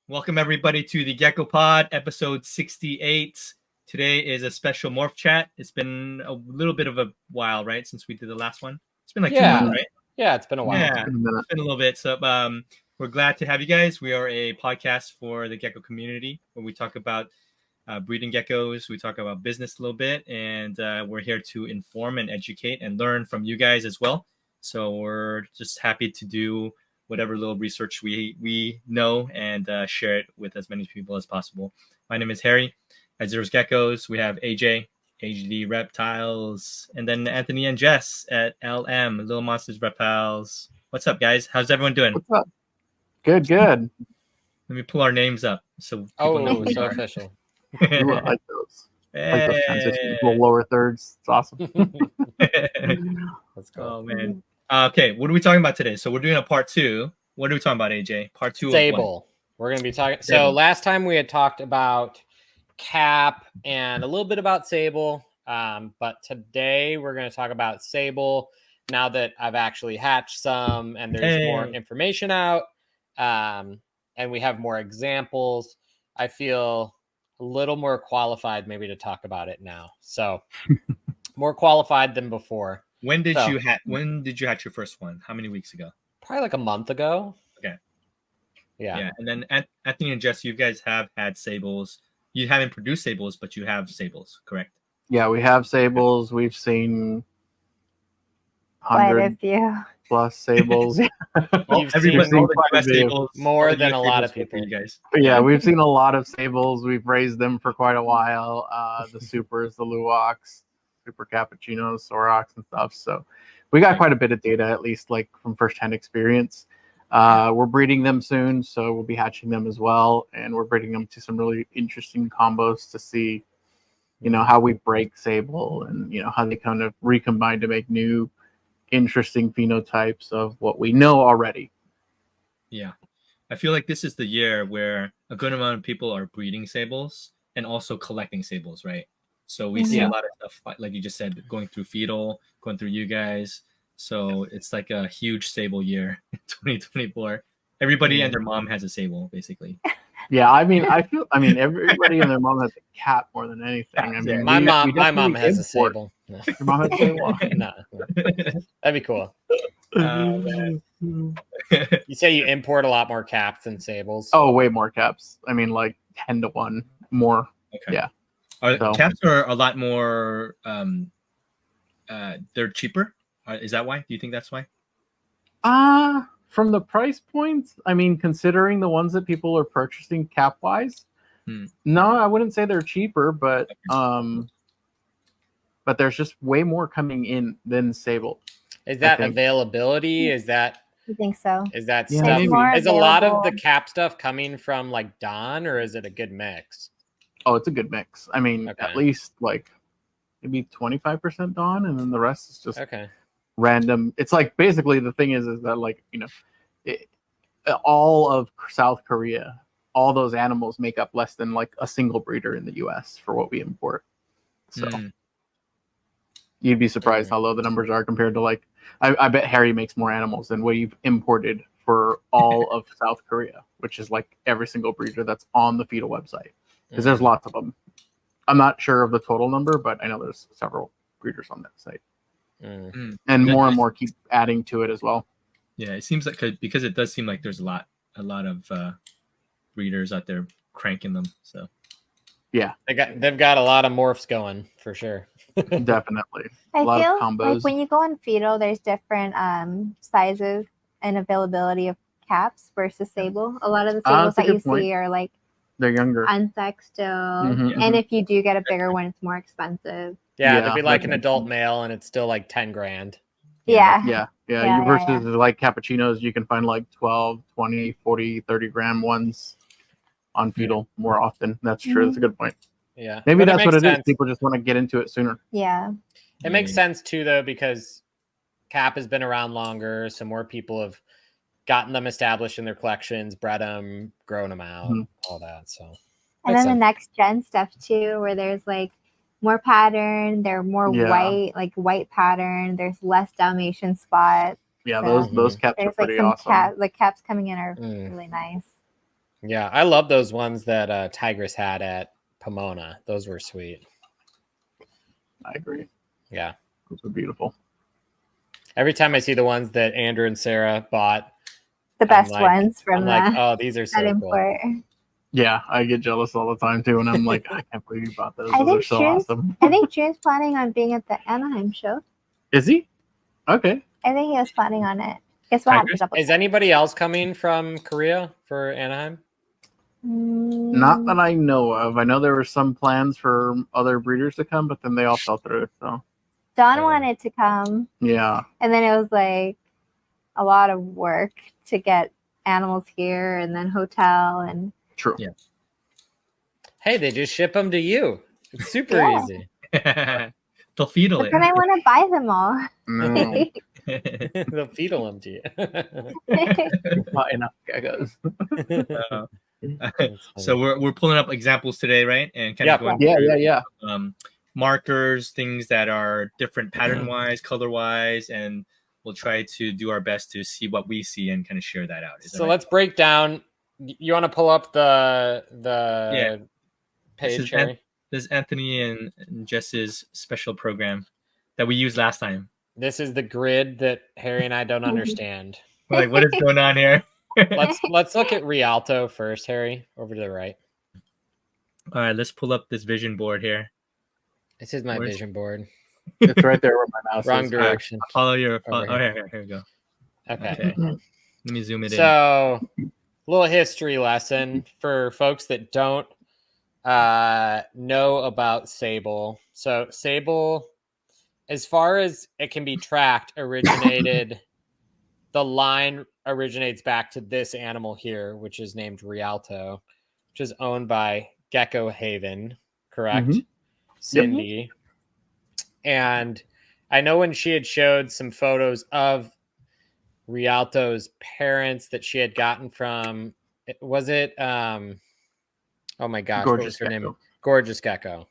Welcome everybody to the Gecko Pod, episode 68. Today is a special Morph Chat. It's been a little bit of a while, right, since we did the last one. It's been like 2 months, right? Yeah, it's been a while. Yeah, it's been a little bit. So we're glad to have you guys. We are a podcast for the gecko community where we talk about breeding geckos. We talk about business a little bit, and we're here to inform and educate and learn from you guys as well. So we're just happy to do whatever little research we know and share it with as many people as possible. My name is Harry at Zero's Geckos. We have AJ, HD Reptiles, and then Anthony and Jess at LM, Little Monsters Reptiles. What's up, guys? How's everyone doing? What's up? Good. Let me pull our names up so people know. So official. I like those. I like those transitions, little lower thirds. It's awesome. Let's go. Oh man. Okay, what are we talking about today? So we're doing a part 2. What are we talking about, AJ? Part 2 Sable. of what? We're going to be talking. Sable. So last time we had talked about Cap and a little bit about Sable. But today we're going to talk about Sable now that I've actually hatched some and there's more information out. And we have more examples. I feel a little more qualified maybe to talk about it now. So more qualified than before. When did you hatch your first one? How many weeks ago? Probably like a month ago. Okay. Yeah. And then Anthony and Jess, you guys have had Sables. You haven't produced Sables, but you have Sables, correct? Yeah, we have Sables. We've seen 100 plus Sables. More than a lot of people. You guys. But yeah, we've seen a lot of Sables. We've raised them for quite a while. The Supers, the Luwaks, Super Cappuccinos, Soroks, and stuff. So we got quite a bit of data, at least like from firsthand experience. We're breeding them soon, so we'll be hatching them as well, and we're breeding them to some really interesting combos to see, how we break Sable and how they kind of recombine to make new, interesting phenotypes of what we know already. Yeah, I feel like this is the year where a good amount of people are breeding Sables and also collecting Sables, right? So we see a lot of stuff, like you just said, going through Fetal, going through you guys. So it's like a huge Sable year in 2024. Everybody and their mom has a Sable, basically. Yeah, I mean, everybody and their mom has a cat more than anything. I mean, my mom has a Sable. No. Your mom has a Sable? No. That'd be cool. You say you import a lot more caps than Sables? Oh, way more caps. I mean, like 10 to 1 more. Okay. Yeah. Caps are a lot more. They're cheaper. Is that why? Do you think that's why? From the price points, I mean, considering the ones that people are purchasing cap wise, no, I wouldn't say they're cheaper, but there's just way more coming in than Sable. Is that availability? Is that? I think so. Is that Yeah, stuff? maybe. Is a lot of the cap stuff coming from like Dawn, or is it a good mix? Oh, it's a good mix. I mean, at least like maybe 25% Dawn, and then the rest is just random. It's like basically the thing is that like all of South Korea, all those animals make up less than like a single breeder in the U.S. for what we import. So you'd be surprised how low the numbers are compared to like I bet Harry makes more animals than we've imported for all of South Korea, which is like every single breeder that's on the Fetal website. Because there's lots of them. I'm not sure of the total number, but I know there's several breeders on that site. And more keep adding to it as well. Yeah, it seems like because it does seem like there's a lot of breeders out there cranking them. So yeah, they've got a lot of morphs going for sure. Definitely. I lot feel of combos. like when you go on Fetal, there's different sizes and availability of caps versus Sable. A lot of the Sables that you see are like they're younger. Unsexed still. And if you do get a bigger one, it's more expensive. Yeah, there'd be like an adult male and it's still like 10 grand. Yeah. Versus like cappuccinos, you can find like 12, 20, 40, 30 gram ones on Fetal more often. That's true. That's a good point. Yeah. Maybe that's what it is. People just want to get into it sooner. Yeah. It makes sense too, though, because Cap has been around longer. So more people have gotten them established in their collections, bred them, grown them out, all that. So, and then the next gen stuff too, where there's like more pattern, they're more white pattern, there's less Dalmatian spot. Yeah, so those caps are pretty awesome. Caps coming in are really nice. Yeah, I love those ones that Tigress had at Pomona. Those were sweet. I agree. Yeah. Those are beautiful. Every time I see the ones that Andrew and Sarah bought, The best ones from I'm like, oh, these are that so cool. import. Yeah, I get jealous all the time too, and I'm like, I can't believe you bought those. I Those think are so June's, awesome. I think June's planning on being at the Anaheim show. Is he? Okay. I think he was planning on it. Guess we'll have to Tigers? double Is check. anybody else coming from Korea for Anaheim? Not that I know of. I know there were some plans for other breeders to come, but then they all fell through. So Don wanted to come, yeah, and then it was like a lot of work to get animals here, and then hotel and true. Yeah. Hey, they just ship them to you. It's super Yeah. easy. They'll feedle But then I want to buy them all. Mm, it. They'll feedle them to you. not enough geckos. So we're pulling up examples today, right? And kind Yep. of going Yeah, through yeah. markers, things that are different pattern wise, color wise, and we'll try to do our best to see what we see and kind of share that out. Is that So right? let's break down. You want to pull up the Yeah. page, Harry? This is Anthony and Jess's special program that we used last time. This is the grid that Harry and I don't understand. We're like, what is going on here? Let's look at Rialto first, Harry, over to the right. All right, let's pull up this vision board here. This is my Where's- vision board. It's right there where my mouse Wrong is. direction. Follow your. Over Oh, here we go. Okay. Okay. Let me zoom it in. So, little history lesson for folks that don't know about Sable. So, Sable, as far as it can be tracked, the line originates back to this animal here, which is named Rialto, which is owned by Gecko Haven, correct? Mhm. Cindy. And I know when she had showed some photos of Rialto's parents that she had gotten from, was it oh my gosh, what was her name? Gorgeous Gecko.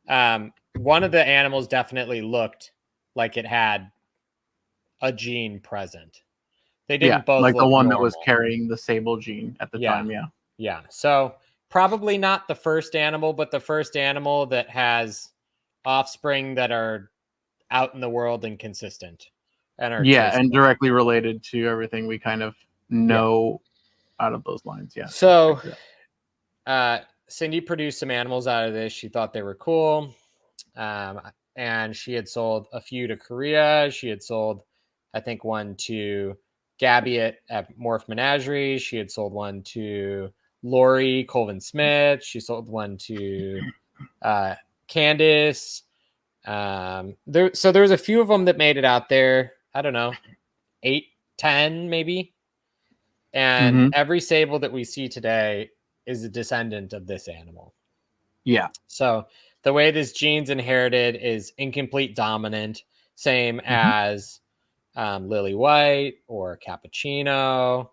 One of the animals definitely looked like it had a gene present. They didn't both like the look one that was normal. carrying the Sable gene at the time. Yeah. So probably not the first animal, but the first animal that has offspring that are out in the world and consistent. And are traceable. And directly related to everything we kind of know out of those lines. Yeah. So Cindy produced some animals out of this. She thought they were cool. And she had sold a few to Korea. She had sold, I think, one to Gabby at Morph Menagerie. She had sold one to Lori Colvin Smith. She sold one to Candace. So there's a few of them that made it out there. I don't know, 8, 10 maybe. And every Sable that we see today is a descendant of this animal. Yeah. So the way this gene's inherited is incomplete dominant, same as Lily White or Cappuccino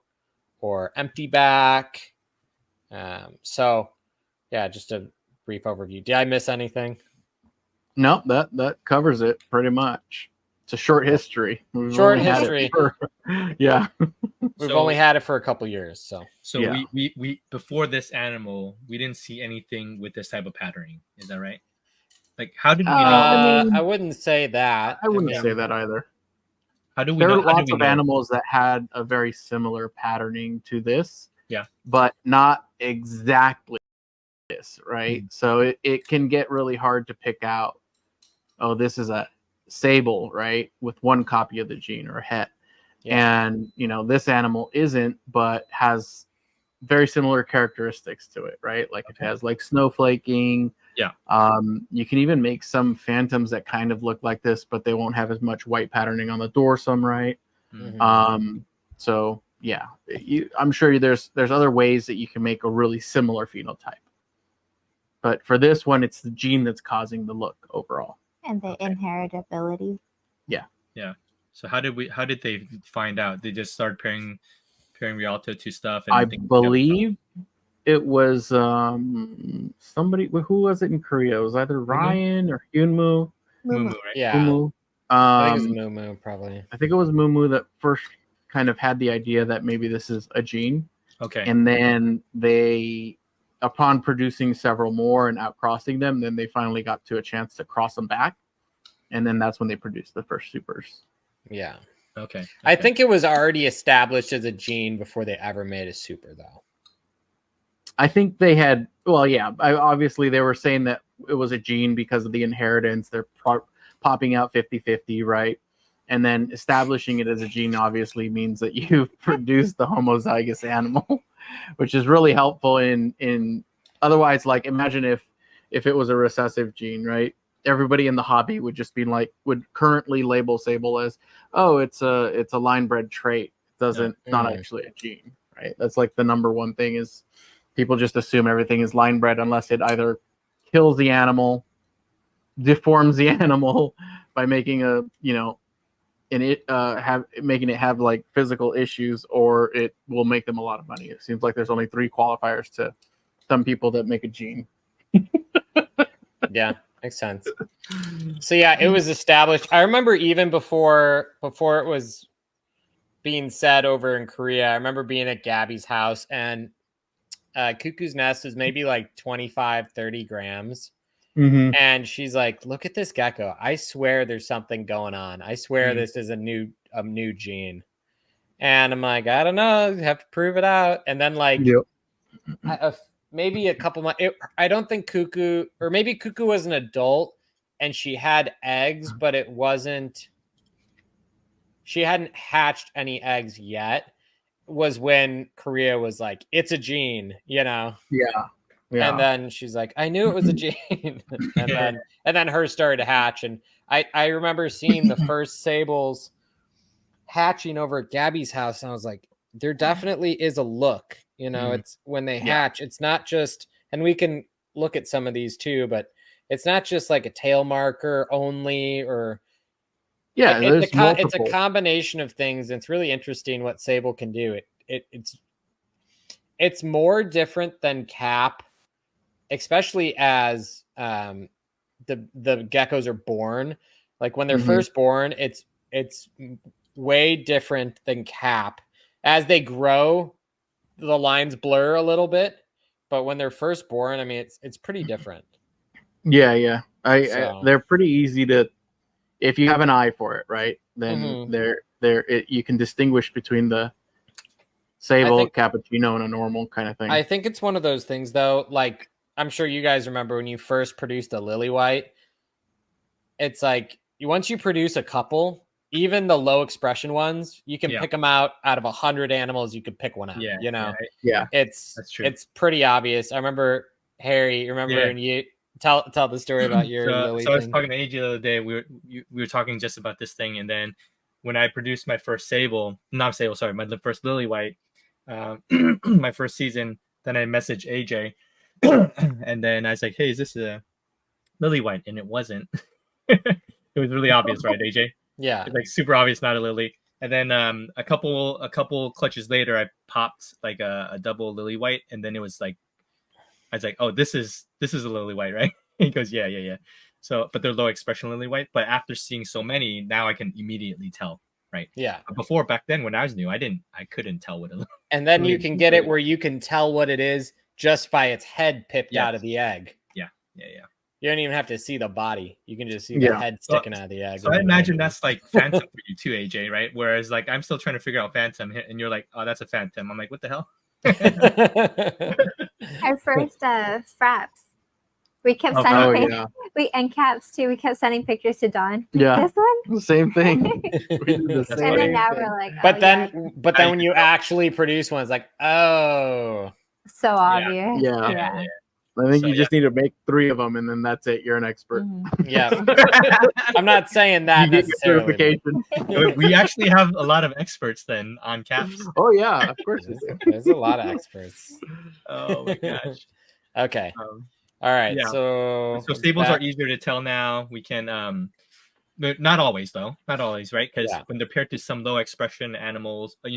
or Empty Back. So yeah, just a brief overview. Did I miss anything? No, that covers it pretty much. It's a short history. We've Short only had it history. yeah. We've only had it for a couple years. So yeah. we before this animal, we didn't see anything with this type of patterning. Is that right? Like, how did we know? I wouldn't say that. I wouldn't say that either. How do we there know? There are lots of animals that had a very similar patterning to this. Yeah. But not exactly this, right? So it can get really hard to pick out, oh, this is a Sable, right? With one copy of the gene or a het. Yeah. And, this animal isn't, but has very similar characteristics to it, right? Like it has like snowflaking. Yeah. You can even make some phantoms that kind of look like this, but they won't have as much white patterning on the dorsum, right? So yeah, I'm sure there's other ways that you can make a really similar phenotype. But for this one, it's the gene that's causing the look overall. And the inheritability. Yeah. Yeah. So how did they find out? They just started pairing Rialto to stuff. And I believe it was somebody. Who was it in Korea? It was either Ryan or Hyunmoo. Mumu, right? Yeah. Mumu. I think it was Mumu, probably. I think it was Mumu that first kind of had the idea that maybe this is a gene. Okay. And then they, upon producing several more and outcrossing them, then they finally got to a chance to cross them back. And then that's when they produced the first supers. Yeah. Okay. I think it was already established as a gene before they ever made a super, though. I think they had, well, yeah, obviously they were saying that it was a gene because of the inheritance. They're popping out 50-50, right? And then establishing it as a gene obviously means that you've produced the homozygous animal, which is really helpful in otherwise, like, imagine if it was a recessive gene, right? Everybody in the hobby would just be like, would currently label Sable as, oh, it's a line bred trait. It's not actually a gene, right? That's like the number one thing is people just assume everything is line bred unless it either kills the animal, deforms the animal by making a, making it have like physical issues, or it will make them a lot of money. It seems like there's only 3 qualifiers to some people that make a gene. Yeah, makes sense. So yeah, it was established. I remember even before it was being said over in Korea, I remember being at Gabby's house, and Cuckoo's Nest is maybe like 25-30 grams. Mm-hmm. And she's like, look at this gecko. I swear there's something going on. I swear this is a new gene. And I'm like, I don't know. You have to prove it out. And then like maybe a couple months. I don't think Cuckoo, or maybe Cuckoo was an adult and she had eggs, but it wasn't. She hadn't hatched any eggs yet. Was when Korea was like, it's a gene, Yeah. And then she's like, I knew it was a gene. and then hers started to hatch. And I remember seeing the first Sables hatching over at Gabby's house. And I was like, there definitely is a look, it's when they hatch, it's not just, and we can look at some of these too, but it's not just like a tail marker only, or it's a combination of things. And it's really interesting what Sable can do. It's more different than Cap, especially as the geckos are born. Like when they're first born, it's way different than Cap. As they grow, the lines blur a little bit, but when they're first born, I mean, it's pretty different. Yeah. They're pretty easy to, if you have an eye for it, right? Then you can distinguish between the Sable, cappuccino, and a normal kind of thing. I think it's one of those things, though. Like, I'm sure you guys remember when you first produced a lily white. It's like once you produce a couple, even the low expression ones, you can pick them out of 100 animals. You could pick one out. Yeah. That's true. It's pretty obvious. I remember Harry. And you tell the story about your lily. So I was talking to AJ the other day. We were talking just about this thing, and then when I produced my first my first lily white, my first season, then I messaged AJ. And then I was like, hey, is this a lily white? And it wasn't. It was really obvious, right, AJ? Yeah. It's like super obvious, not a lily. And then a couple clutches later, I popped like a double lily white, and then it was like, I was like, oh, this is a lily white, right? He goes, yeah. So, but they're low expression lily white. But after seeing so many, now I can immediately tell, right? Yeah. But before, back then, when I was new, I couldn't tell what it looked. And then you can get it where you can tell what it is just by its head pipped out of the egg. Yeah. You don't even have to see the body. You can just see the head sticking out of the egg. So I imagine that's like Phantom for you too, AJ, right? Whereas like I'm still trying to figure out Phantom, and you're like, oh, that's a Phantom. I'm like, what the hell? Our first fraps, we kept sending and caps too. We kept sending pictures to Dawn. Yeah, this one, same thing. And then now we're like, but then when you actually produce one, it's like, oh, so obvious. Yeah. I think you just need to make 3 of them, and then that's it. You're an expert. Yeah. I'm not saying that necessarily. Certification. We actually have a lot of experts then on caps. Oh yeah, of course. There's a lot of experts. Oh my gosh. Okay. All right. Yeah. So Sables are easier to tell now. We can but not always though. Not always, right? Because when they're paired to some low expression animals, But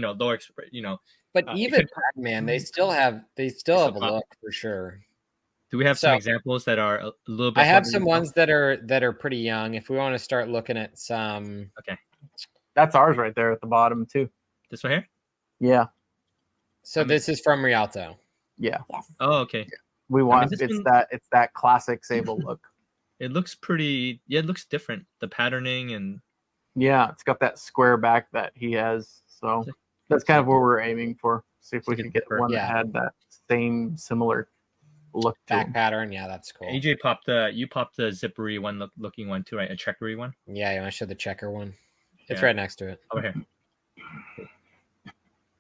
even Pac-Man, they still have a look for sure. Do we have some examples that are a little bit? I have some ones that are pretty young. If we want to start looking at some, that's ours right there at the bottom too. This one here. Yeah. So this is from Rialto. Yeah. Yes. Oh, okay. We want this it's one- that classic Sable look. It looks pretty. Yeah, it looks different. The patterning and Yeah, it's got that square back that he has. So that's kind of what we're aiming for. See if we like a can get zipper. one Yeah. that had that same similar look to Back him. pattern. Yeah, that's cool. AJ you popped the zippery one looking one too, right? A checkery one. Yeah, you want to show the checker one? It's Yeah. right next to it. Over here.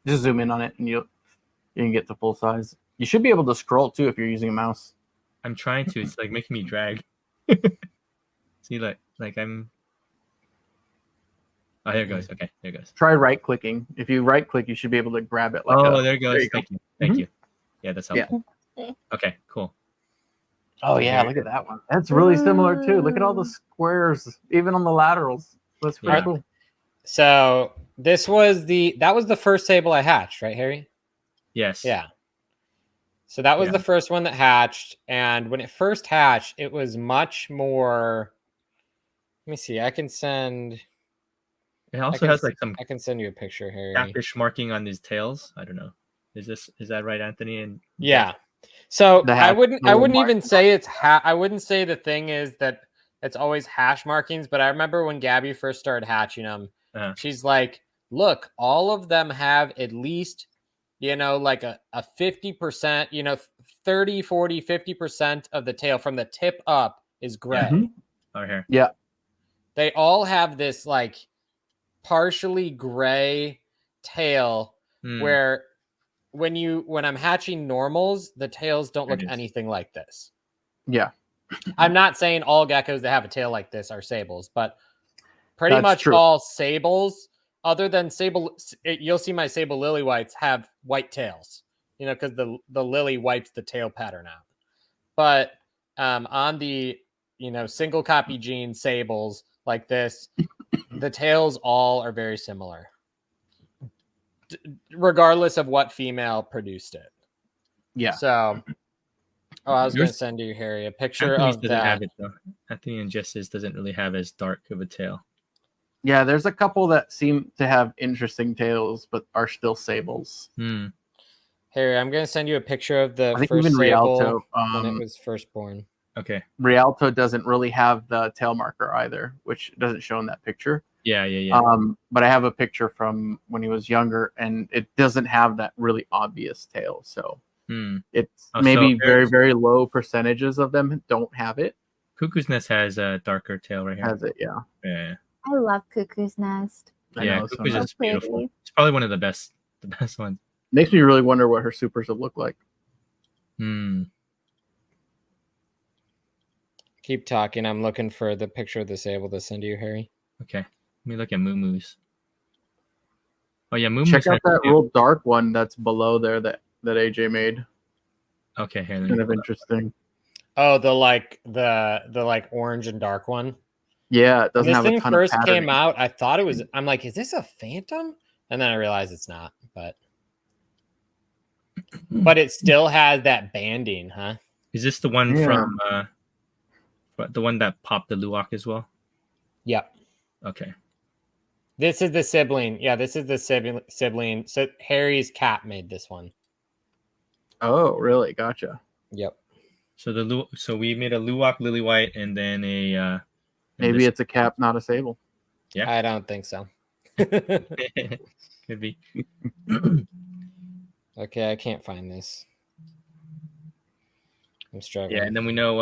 Just zoom in on it and you can get to full size. You should be able to scroll too if you're using a mouse. I'm trying to. It's like making me drag. See, like I'm. Oh, here it goes. Okay, there it goes. Try right clicking. If you right click, you should be able to grab it. Like Oh, there it goes. there you go. Thank you. Thank Mhm. you. Yeah, that's helpful. Okay, cool. Oh yeah, look at that one. That's really similar too. Look at all the squares, even on the laterals. That's pretty Yeah. cool. So that was the first Sable I hatched, right, Harry? Yes. Yeah. So that was Yeah. the first one that hatched, and when it first hatched, it was much more. Let me see. I can send. It also can has s- like some I can send you a picture, Harry. catfish marking on these tails. I don't know. Is that right, Anthony? And Yeah. So The I hash- wouldn't the little even say it's I wouldn't say the thing is that it's always hash markings, but I remember when Gabby first started hatching them, Uh-huh. she's like, look, all of them have at least, like a 50%, 30, 40, 50% of the tail from the tip up is gray. Mhm. over here. Yeah. They all have this like partially gray tail Hmm. where when I'm hatching normals, the tails don't There look it is. anything like this. Yeah. I'm not saying all geckos that have a tail like this are sables, but pretty That's much true. all sables, other than sable, you'll see my sable lily whites have white tails, because the lily wipes the tail pattern out. But on the single copy gene sables like this, the tails all are very similar, regardless of what female produced it. Yeah. So, I was going to Yours- send you, Harry, a picture Anthony's of doesn't that. have it though. Anthony and Jess's doesn't really have as dark of a tail. Yeah, there's a couple that seem to have interesting tails, but are still sables. Hmm. Harry, I'm going to send you a picture of the I think first even Sable Rialto, when it was first born. Okay. Rialto doesn't really have the tail marker either, which doesn't show in that picture. Yeah. But I have a picture from when he was younger, and it doesn't have that really obvious tail. So Hmm. it's Oh, maybe so very, there's- very low percentages of them don't have it. Cuckoo's Nest has a darker tail right here. Has it? Yeah. Yeah. I love Cuckoo's Nest. I Yeah, know, it's so Cuckoo's nice. is beautiful. It's probably one of the best ones. Makes me really wonder what her supers would look like. Hmm. Keep talking. I'm looking for the picture of the Sable to send you, Harry. Okay. Let me look at Moo-Moo's. Oh yeah, Moo-Moo's. Check out has that two. real dark one that's below there that AJ made. Okay, here. let me Kind of pull that. interesting. Oh, the like orange and dark one. Yeah, it When doesn't this have a thing ton first of came patterning. out, I thought it was. I'm like, is this a phantom? And then I realized it's not. But it still has that banding, huh? Is this the one Yeah. from the one that popped the Luwak as well? Yep. Okay. This is the sibling. Yeah, this is the sibling. So Harry's cat made this one. Oh, really? Gotcha. Yep. So we made a Luwak Lily White and then a and Maybe this- it's a cap, not a sable. Yeah. I don't think so. could be. Okay, I can't find this. I'm struggling. Yeah, and then we know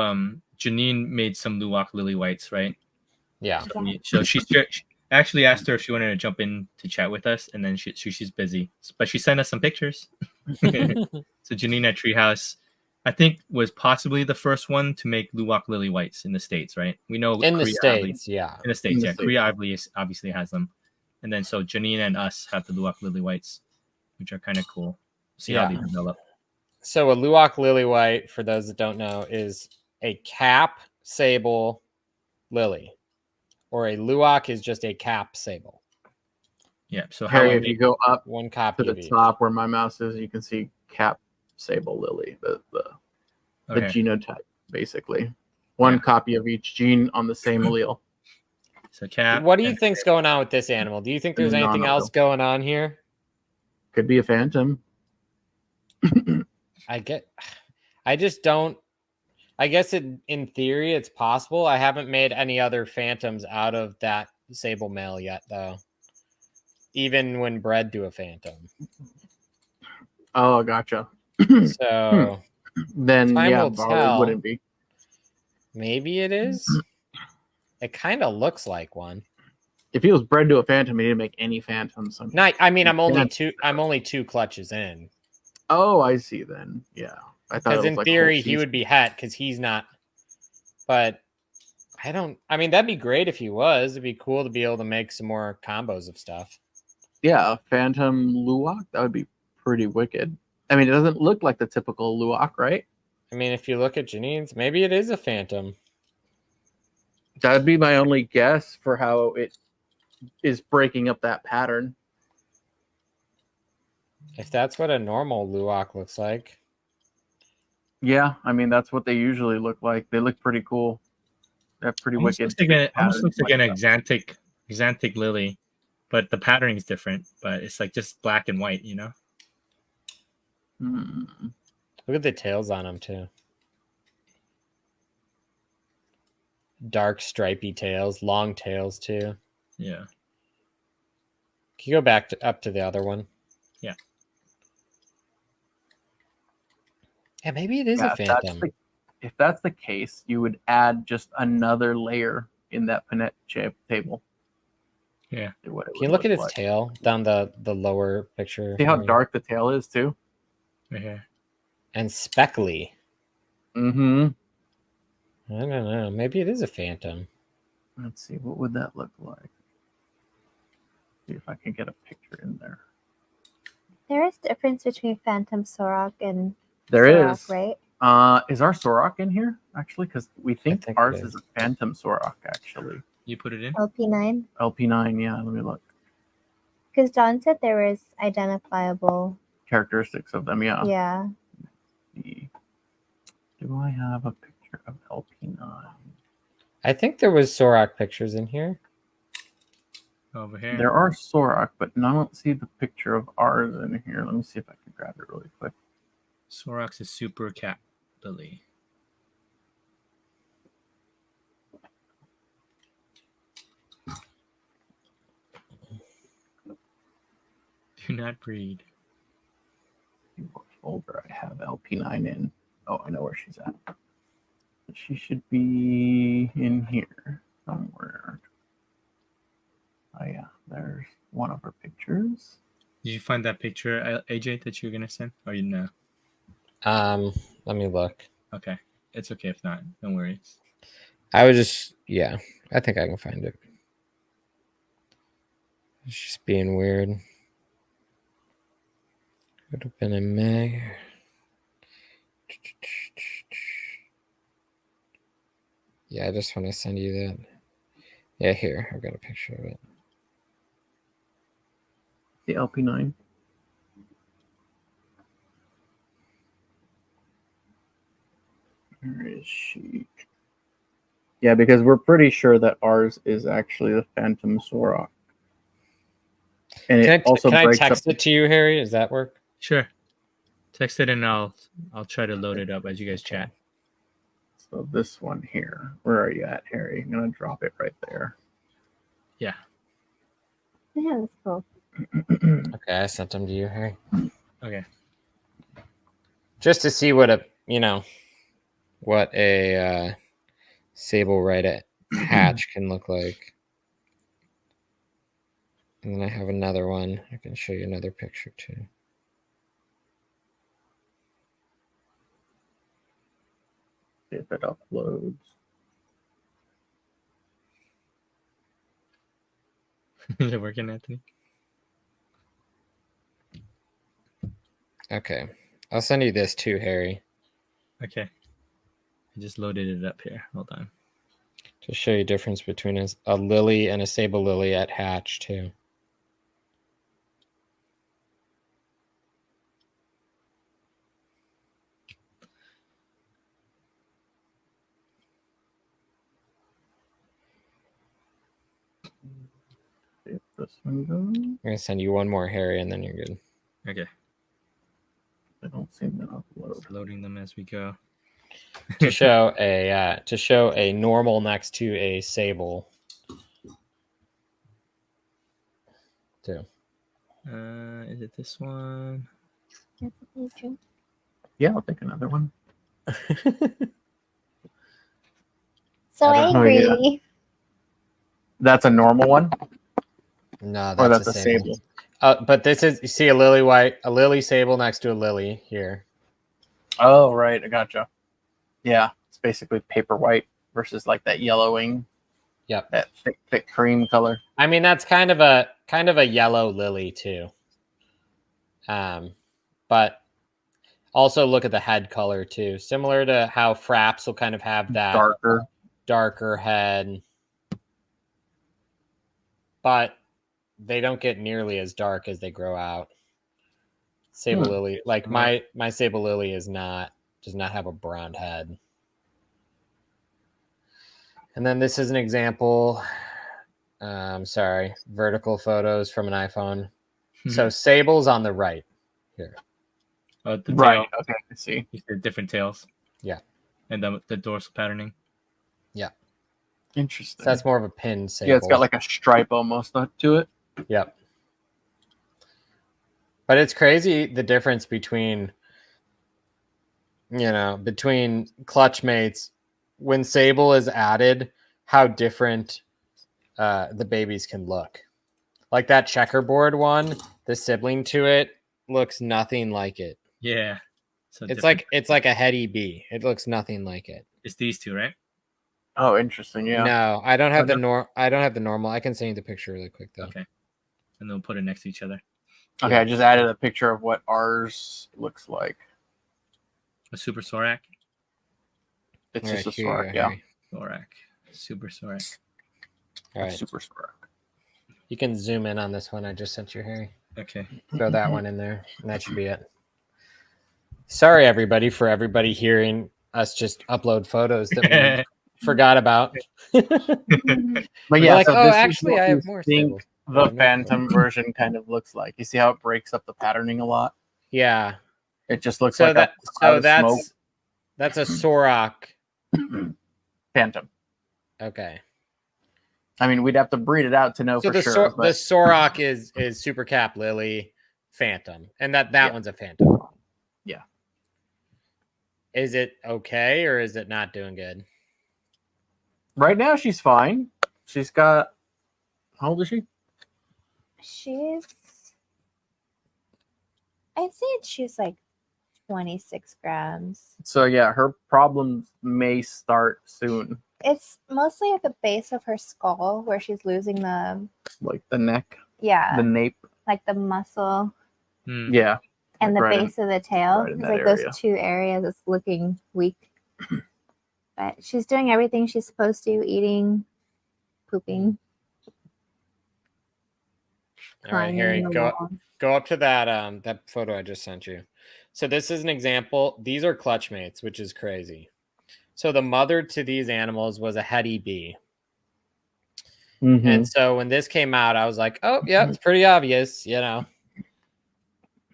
Janine made some Luwak Lily Whites, right? Yeah. So she actually asked her if she wanted to jump in to chat with us, and then she's busy, but she sent us some pictures. So Janine at Treehouse, I think, was possibly the first one to make Luwak Lily Whites in the States, right? We know In the Korea States, yeah. In the States, In the yeah. States. Korea obviously has them, and then so Janine and us have the Luwak Lily Whites, which are kind of cool. See how they Yeah. develop. So a Luwak Lily White, for those that don't know, is a cap sable lily. Or a Luwak is just a cap sable. Yeah. So how Harry, we if you make, go up One to copy the of each. top where my mouse is, you can see cap sable lily, the okay. genotype, basically. One Yeah. copy of each gene on the same allele. So Cap. What do you and- think's going on with this animal? Do you think there's anything Non-allele. else going on here? Could be a phantom. I just don't. I guess in theory it's possible. I haven't made any other phantoms out of that Sable male yet, though. Even when bred to a phantom. Oh, gotcha. So Then time yeah, will probably tell. wouldn't be. Maybe it is. It kind of looks like one. If he was bred to a phantom, he didn't make any phantoms. No, I mean I'm only two clutches in. Oh, I see. Then yeah, I thought it Because was in like theory he would be het because he's not. But I don't. I mean that'd be great if he was. It'd be cool to be able to make some more combos of stuff. Yeah, a phantom Luwak, that would be pretty wicked. I mean, it doesn't look like the typical Luwak, right? I mean, if you look at Janine's, maybe it is a phantom. That'd be my only guess for how it is breaking up that pattern. If that's what a normal Luwak looks like. Yeah, I mean that's what they usually look like. They look pretty cool. They're pretty Almost wicked. almost looks like an Xanthic lily, but the pattern is different. But it's like just black and white, you know. Look at the tails on them too. Dark stripy tails, long tails too. Yeah. Can you go back up to the other one? Yeah. Yeah, maybe it is a phantom. If that's the case, you would add just another layer in that Pinette table. Yeah. Can you look at its tail down the lower picture? See how dark the tail is too? Yeah. And speckly. Mm-hmm. I don't know. Maybe it is a phantom. Let's see. What would that look like? See if I can get a picture in there. There is difference between phantom Sorok and there Sorok, is, right? Is our Sorok in here actually? Because we think ours is a phantom Sorok actually. You put it in? LP9. LP9, yeah. Let me look. Because John said there was identifiable Characteristics of them, yeah. Yeah. Do I have a picture of LP9? I think there was Sorok pictures in here. Over here. There are Sorok, but I don't see the picture of ours in here. Let me see if I can grab it really quick. Sorok's a super cat lily. Do not breed. What folder I have LP9 in? Oh, I know where she's at. She should be in here somewhere. Oh yeah, there's one of her pictures. Did you find that picture, AJ, that you're gonna send? Or you know? Let me look. Okay, it's okay if not. No worries. I think I can find it. It's just being weird. Would have been in May. Yeah, I just want to send you that. Yeah, here. I've got a picture of it. The LP9. Where is she? Yeah, because we're pretty sure that ours is actually the Phantom Sorok. And can I text it to you, Harry? Does that work? Sure. Text it and I'll try to load it up as you guys chat. So this one here. Where are you at, Harry? I'm gonna drop it right there. Yeah. Yeah, that's cool. Okay, I sent them to you, Harry. Okay. Just to see what a Sable right at hatch can look like. And then I have another one. I can show you another picture too. If it uploads. Is it working, Anthony? Okay. I'll send you this too, Harry. Okay. I just loaded it up here. Hold on. To show you the difference between a lily and a Sable lily at hatch too. See if this one goes. I'm going to send you one more, Harry, and then you're good. Okay. They don't seem to upload. Just loading them as we go. To show a normal next to a sable. Too. Is it this one? Yeah, I'll take another one. So I don't know, angry. That's a normal one, No, or that's that's a sable. sable. But this is, you see a lily sable next to a lily here. Oh, right, I gotcha. Yeah, it's basically paper white versus like that yellowing. Yep. That thick cream color. I mean, that's kind of a yellow lily too. But also look at the head color too. Similar to how fraps will kind of have that darker head. But they don't get nearly as dark as they grow out. Sable lily, like my sable lily does not have a brown head. And then this is an example. Vertical photos from an iPhone. So Sable's on the right here. Oh, the Right. tail. Okay, I see. You said different tails. Yeah. And the dorsal patterning. Yeah. Interesting. So that's more of a pin sable. Yeah, it's got like a stripe almost to it. Yep. But it's crazy the difference between clutch mates when Sable is added, how different the babies can look. Like that checkerboard one, the sibling to it looks nothing like it. Yeah. So it's like a heady bee. It looks nothing like it. It's these two, right? Oh, interesting. Yeah. No, I don't have I don't have the normal. I can send you the picture really quick though. Okay. And then we'll put it next to each other. Okay, I just added a picture of what ours looks like. A super Sorak. It's just a Sorak, yeah. Sorak. Super Sorak. All right. Super Sorak. You can zoom in on this one. I just sent you, Harry. Okay. Throw that one in there, and that should be it. Sorry, everybody, for everybody hearing us just upload photos that we forgot about. But yeah, like, so oh, this actually, is I have more. Think the Phantom version kind of looks like. You see how it breaks up the patterning a lot? Yeah. It just looks so like that. So that's a Sorak Phantom. Okay. I mean, we'd have to breed it out to know for sure. The Sorak is Super Cap Lily Phantom, and that one's a Phantom. Yeah. Is it okay or is it not doing good? Right now, she's fine. She's got. How old is she? I'd say she's like 26 grams. So yeah, her problems may start soon. It's mostly at the base of her skull where she's losing the neck. Yeah. The nape. Like the muscle. Yeah. And like the base of the tail. Right it's like those two areas that's looking weak. But she's doing everything she's supposed to, eating, pooping. All right, Harry, go up to that photo I just sent you. So this is an example. These are clutch mates, which is crazy. So the mother to these animals was a heady bee. Mm-hmm. And so when this came out, I was like, oh, yeah, it's pretty obvious, the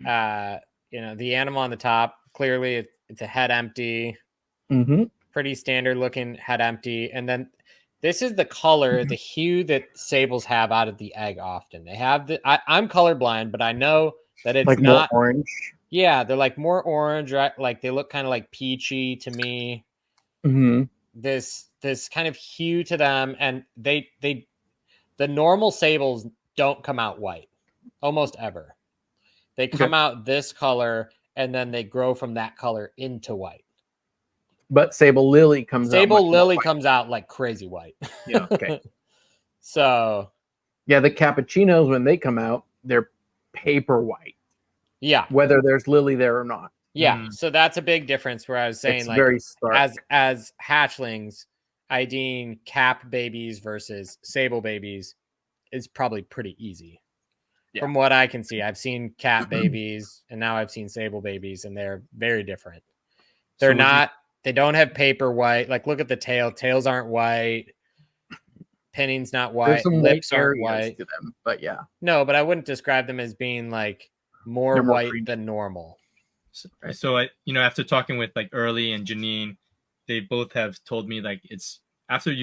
animal on the top, clearly it's a head empty, pretty standard looking head empty. And then this is the color, the hue that Sables have out of the egg often. They have I'm colorblind, but I know that it's like not more orange. Yeah, they're like more orange, right? Like they look kind of like peachy to me. This kind of hue to them, and the normal Sables don't come out white almost ever. They come out this color, and then they grow from that color into white. But Sable Lily comes out like crazy white. Yeah. Okay. So. Yeah, the cappuccinos when they come out, they're paper white. Yeah. Whether there's lily there or not. Yeah. So that's a big difference where I was saying, it's like, very stark. as hatchlings, IDing cap babies versus Sable babies is probably pretty easy. Yeah. From what I can see, I've seen cat babies and now I've seen Sable babies, and they're very different. They're they don't have paper white. Like, look at the tail. Tails aren't white. Pinning's not white. There's some lips white aren't white to them, but yeah. No, but I wouldn't describe them as being like more white than normal. So I, after talking with like Early and Janine, they both have told me like it's after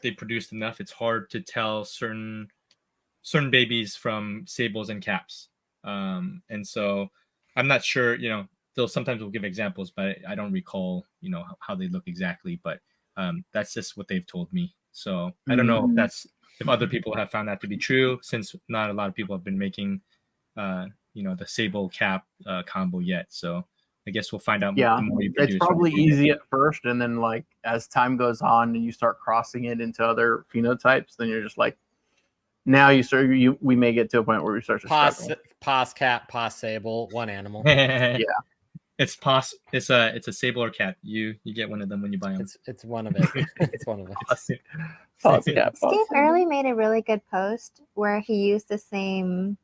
they produced enough, it's hard to tell certain babies from Sables and Caps. And so I'm not sure, they'll sometimes will give examples, but I don't recall, how they look exactly, but that's just what they've told me. So I don't know if other people have found that to be true, since not a lot of people have been making, the Sable Cap combo yet. So I guess we'll find out. Yeah, the more you produce, it's probably easy at first, and then like as time goes on and you start crossing it into other phenotypes, then you're just like, now we may get to a point where we start to struggle. Pos Cap, Pos Sable, one animal. Yeah, it's a Sable or Cat. You get one of them when you buy them. It's one of it. It's one of it. Pos Cap. Steve Early made a really good post where he used the same.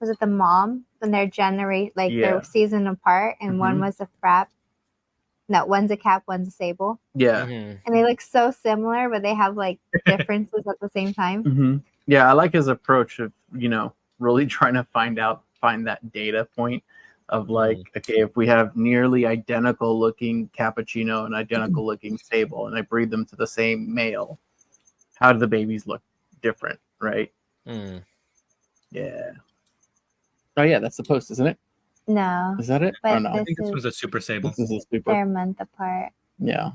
Was it the mom? And they're they're season apart, and one was a frap. No, one's a Cap, one's a Sable. Yeah, and they look so similar, but they have like differences at the same time. Yeah, I like his approach of really trying to find that data point of like, okay, if we have nearly identical looking cappuccino and identical looking Sable, and I breed them to the same male, how do the babies look different, right? Yeah. Oh yeah, that's the post, isn't it? No. Is that it? But no. I think this was a Super Sable. This is a super. They're a month apart. Yeah.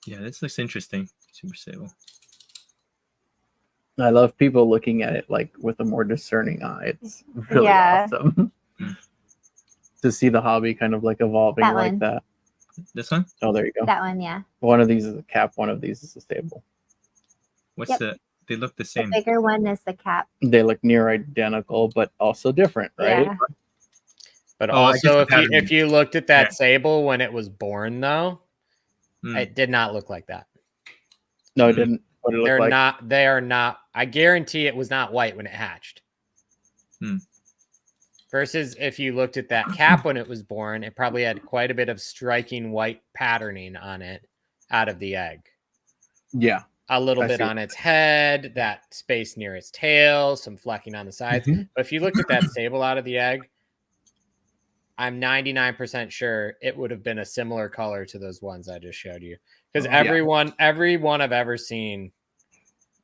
Yeah, this looks interesting. Super Sable. I love people looking at it like with a more discerning eye. It's really awesome to see the hobby kind of like evolving like that. This one? Oh, there you go. That one, yeah. One of these is a Cap. One of these is a Sable. What's they look the same. The bigger one is the Cap. They look near identical, but also different, right? Yeah. But also, if you looked at that Sable when it was born, though, it did not look like that. No, it didn't. What it looked like? They are not. I guarantee it was not white when it hatched. Versus if you looked at that Cap when it was born, it probably had quite a bit of striking white patterning on it out of the egg. Yeah. A little bit on its head, that space near its tail, some flecking on the sides. But if you looked at that Sable out of the egg, I'm 99% sure it would have been a similar color to those ones I just showed you. Because every one I've ever seen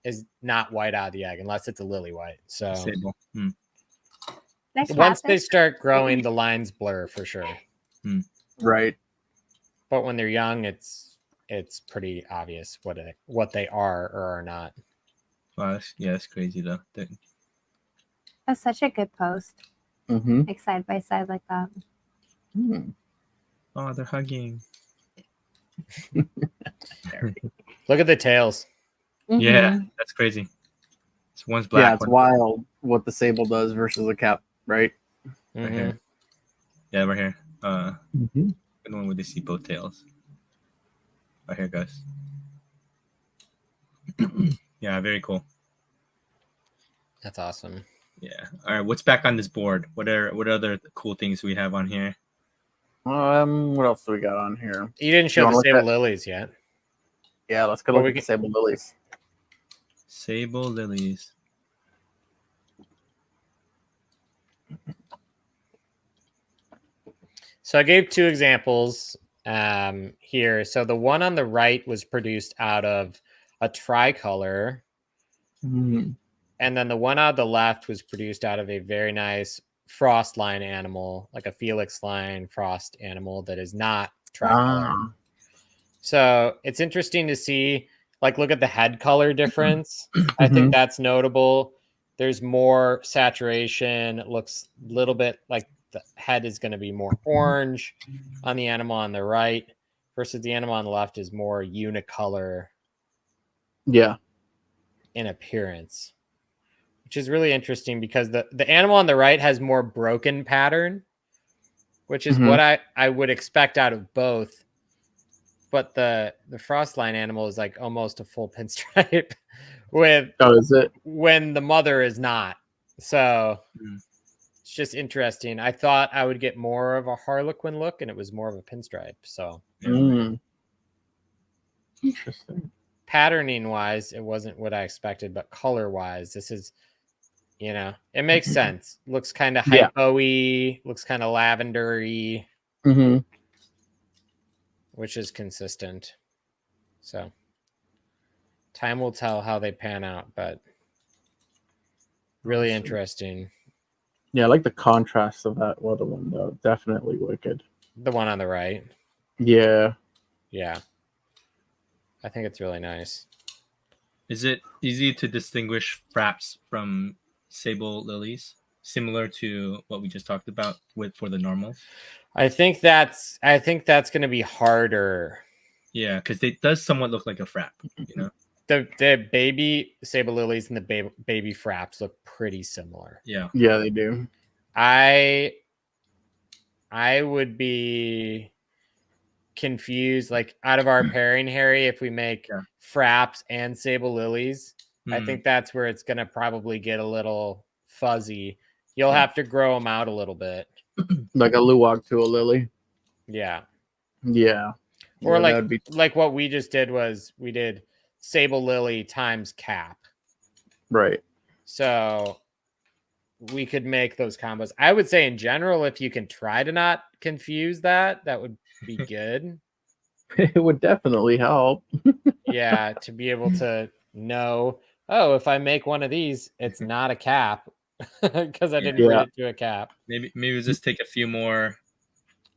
is not white out of the egg, unless it's a lily white. So once they start growing, the lines blur for sure. Right. But when they're young, it's pretty obvious what they are or are not. Wow, that's crazy though. That's such a good post. Like side by side like that. Oh, they're hugging. Look at the tails. Yeah, that's crazy. This one's black. Yeah, it's wild what the Sable does versus a Cap, right? Right here. Yeah, right here. The one where they see both tails. Right here, guys. Yeah, very cool. That's awesome. Yeah. All right, what's back on this board? What other cool things we have on here? What else do we got on here? You didn't show the Sable lilies yet. Yeah, let's go look at the Sable lilies. Sable lilies. So I gave two examples here. So the one on the right was produced out of a tricolor. And then the one on the left was produced out of a very nice frost line animal, like a Felix line frost animal that is not tricolor. So it's interesting to see, like, look at the head color difference. I think that's notable. There's more saturation. It looks a little bit like the head is going to be more orange on the animal on the right versus the animal on the left is more unicolor. Yeah. In appearance, which is really interesting because the animal on the right has more broken pattern, which is what I would expect out of both. But the Frostline animal is like almost a full pinstripe with is it? When the mother is not. So it's just interesting. I thought I would get more of a Harlequin look and it was more of a pinstripe. So interesting. Patterning wise, it wasn't what I expected, but color wise, this is You know, it makes sense. Looks kind of Yeah. hypo-y, looks kind of lavender-y, Mm-hmm. which is consistent. So time will tell how they pan out, but really interesting. Yeah, I like the contrast of that other one though. Definitely wicked. The one on the right. Yeah. Yeah. I think it's really nice. Is it easy to distinguish fraps from sable lilies, similar to what we just talked about for the normals? I think that's going to be harder. Yeah, because it does somewhat look like a frap, you know. The baby sable lilies and the baby fraps look pretty similar. Yeah. Yeah, they do. I would be confused, like out of our pairing, Harry, if we make fraps and sable lilies. I think that's where it's going to probably get a little fuzzy. You'll have to grow them out a little bit. Like a luwag to a lily. Yeah. Yeah. Or yeah, like what we just did was we did sable lily times cap. Right. So we could make those combos. I would say in general, if you can try to not confuse that would be good. It would definitely help. Yeah, to be able to know, oh, if I make one of these, it's not a cap because I didn't breed it to a cap. Maybe we'll just take a few more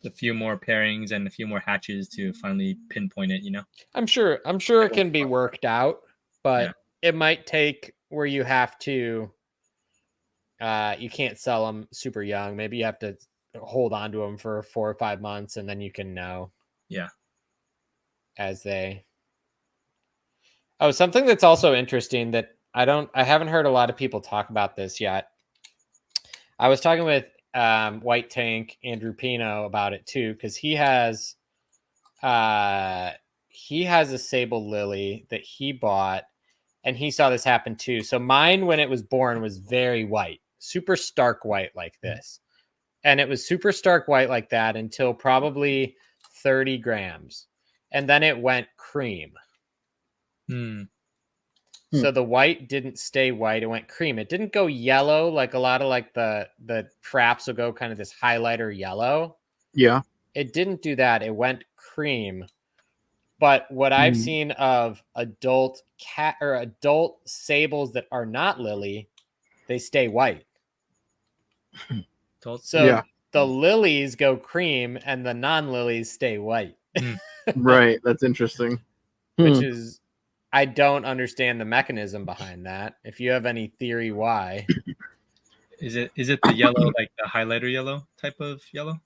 pairings and a few more hatches to finally pinpoint it, you know. I'm sure it can be worked out, but it might take where you have to you can't sell them super young. Maybe you have to hold on to them for 4 or 5 months and then you can know. Yeah. As they something that's also interesting that I haven't heard a lot of people talk about this yet. I was talking with White Tank Andrew Pino about it too, because he has a sable lily that he bought, and he saw this happen too. So mine, when it was born, was very white, super stark white like this, and it was super stark white like that until probably 30 grams, and then it went cream. So the white didn't stay white. It went cream. It didn't go yellow like a lot of like the fraps will go kind of this highlighter yellow. Yeah. It didn't do that. It went cream. But what I've seen of adult cat or adult sables that are not lily, they stay white. So the lilies go cream and the non-lilies stay white. Right. That's interesting. Which is, I don't understand the mechanism behind that. If you have any theory why. Is it the yellow, like the highlighter yellow type of yellow?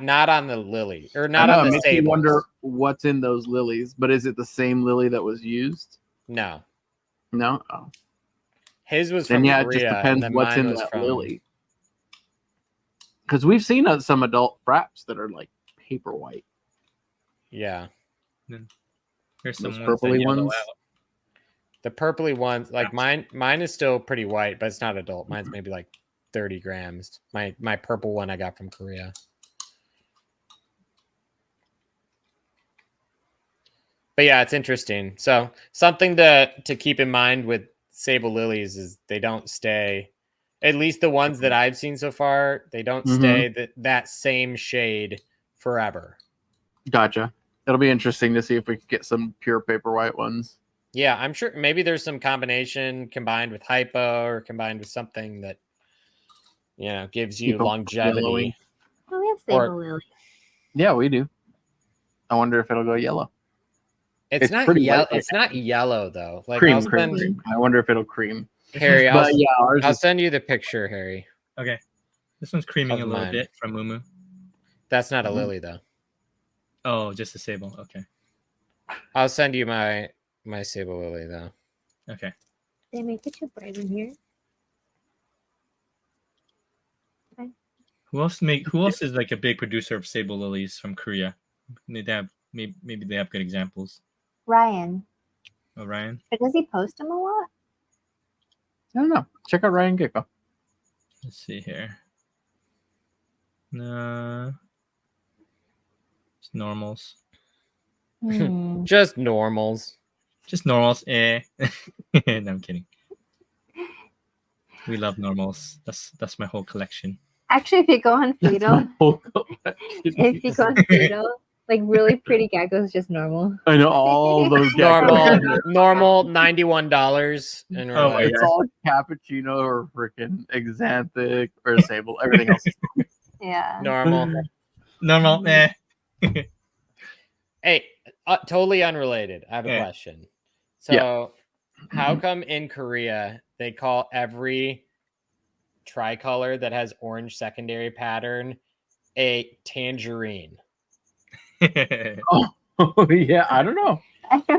Not on the lily, or not on the makes Sables. me wonder what's in those lilies, but is it the same lily that was used? No. No? Oh. His was from Korea. It just depends what's in that from... lily. Because we've seen some adult fraps that are like paper white. Yeah. There's some purpley ones. The purpley ones, like mine is still pretty white, but it's not adult. Mine's maybe like 30 grams. My purple one I got from Korea. But yeah, it's interesting. So something to keep in mind with sable lilies is they don't stay, at least the ones that I've seen so far, they don't stay that same shade forever. Gotcha. It'll be interesting to see if we can get some pure paper white ones. Yeah, I'm sure maybe there's some combination combined with hypo or combined with something that, you know, gives you longevity. Oh, we have sable lily. Yeah, we do. I wonder if it'll go yellow. It's not yellow. It's not yellow though. Like cream. I wonder if it'll cream. Harry, I'll send you the picture, Harry. Okay. This one's creaming a little bit from Mumu. That's not a lily though. Oh, just a sable. Okay. I'll send you my sable lily though. Okay. They make it too bright in here. Okay. Who else is like a big producer of sable lilies from Korea? Maybe they have good examples. Ryan. Oh, Ryan. But does he post them a lot? I don't know. Check out Ryan Gecko. Let's see here. No. It's normals. Just normals. Just normals. No, I'm kidding. We love normals. That's my whole collection. Actually, if you go on fetal, like really pretty geckos, just normal. I know all those geckos. Normal $91, and we're Oh my like, It's all cappuccino or freaking exanthic or sable. Everything else is Yeah. normal. Normal. Hey, totally unrelated. I have a Yeah. question. So, how come in Korea they call every tricolor that has orange secondary pattern a tangerine? Oh yeah, I don't know.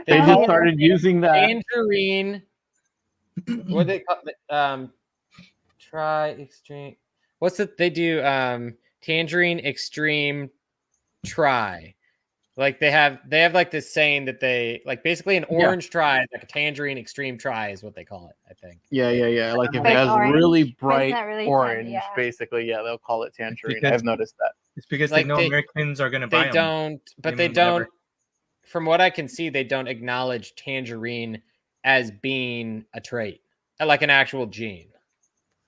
They Yeah. just started using that. Tangerine. What do they call it? Try extreme. What's it? They do tangerine extreme try. Like they have like this saying that they like basically an orange try, like a tangerine extreme try is what they call it, I think. Yeah. Like if Bright it has orange, really but it's bright not really orange, yeah. basically, they'll call it tangerine. Because- I've noticed that. It's because Like they know Americans are gonna buy They them. don't, but they Whatever. don't. From what I can see, they don't acknowledge tangerine as being a trait, like an actual gene.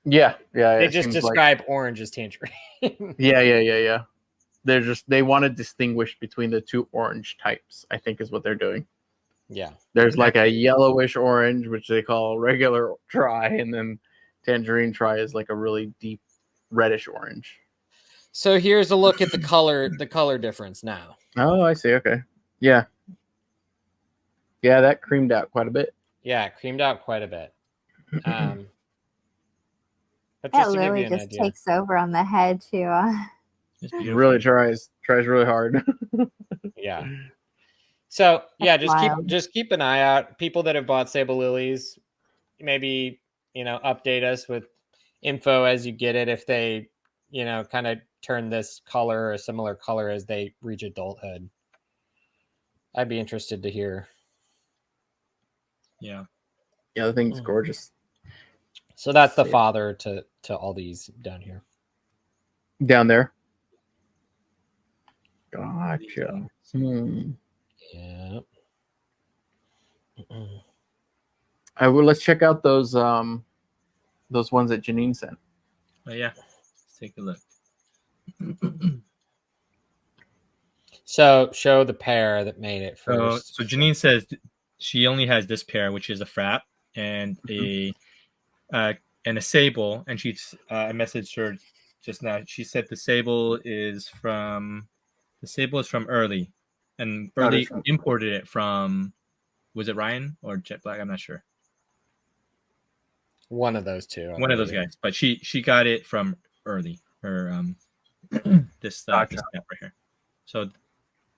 Yeah. They it just seems describe orange as tangerine. Yeah. They want to distinguish between the two orange types, I think is what they're doing. Yeah. There's like a yellowish orange, which they call regular try, and then tangerine try is like a really deep reddish orange. So here's a look at the color difference now. Oh, I see. Okay. Yeah, that creamed out quite a bit. Yeah, creamed out quite a bit. But That just to give lily you an just idea. takes over on the head too. It's He beautiful. really tries really hard. Yeah. So yeah, That's wild. just keep an eye out. People that have bought Sable lilies, maybe update us with info as you get it if they kind of turn this color or a similar color as they reach adulthood. I'd be interested to hear. Yeah. Yeah, the thing's gorgeous. So that's the father to all these down here. Down there. Gotcha. Yeah. Let's check out those ones that Janine sent. Oh yeah. Let's take a look. So show the pair that made it first. So Janine says she only has this pair, which is a frap and a Sable, and I messaged her just now. She said the Sable is from Early, and Early imported it from, was it Ryan or Jet Black? I'm not sure. One of those two. One of those guys, but she got it from Early. Her this snap right here.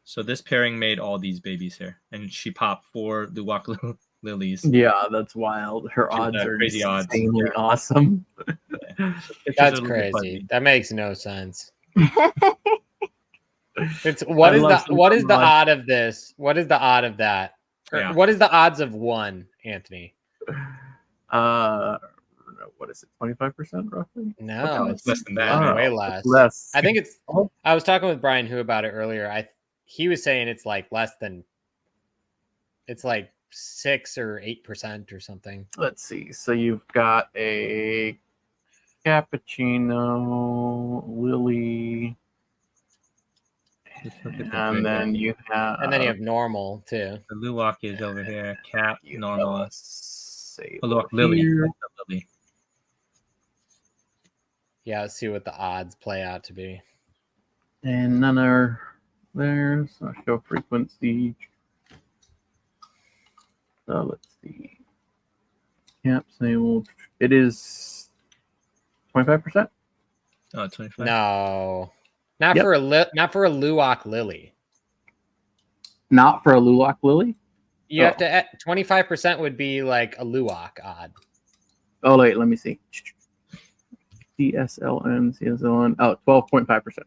So this pairing made all these babies here, and she popped 4 Luwak lilies. Yeah, that's wild. Her odds are crazy odds. insanely awesome. Yeah. That's crazy. That makes no sense. What is the odd of this? What is the odd of that? Yeah. What is the odds of 1, Anthony? What is it? 25% roughly? No, it's less than that. Way less. Less. I think it's. I was talking with Brian Hu about it earlier. He was saying it's like less than. It's like 6 or 8% or something. Let's see. So you've got a cappuccino, lily, and then you have normal too. The Luwak is over here. Cap, normal. Sable Lily. Lily. Yeah, let's see what the odds play out to be. And none are there, so show frequency. So let's see. Cap Sable. It is 25%. Oh, 25. No, not for a Luwak lily. Not for a Luwak lily. You have to 25% would be like a Luwak odd. Oh wait, let me see. CSLN. Oh, 12.5%.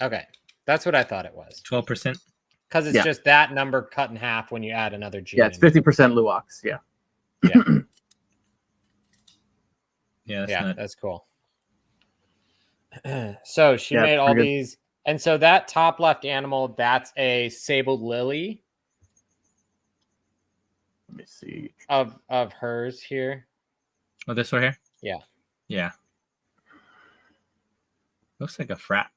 Okay, that's what I thought it was. 12%. Because it's just that number cut in half when you add another gene. Yeah, it's 50% Luwaks. Yeah. Yeah. That's cool. So she made all these, and so that top left animal, that's a Sable lily. Let me see. Of hers here. Oh, this right here? Yeah. Looks like a frap.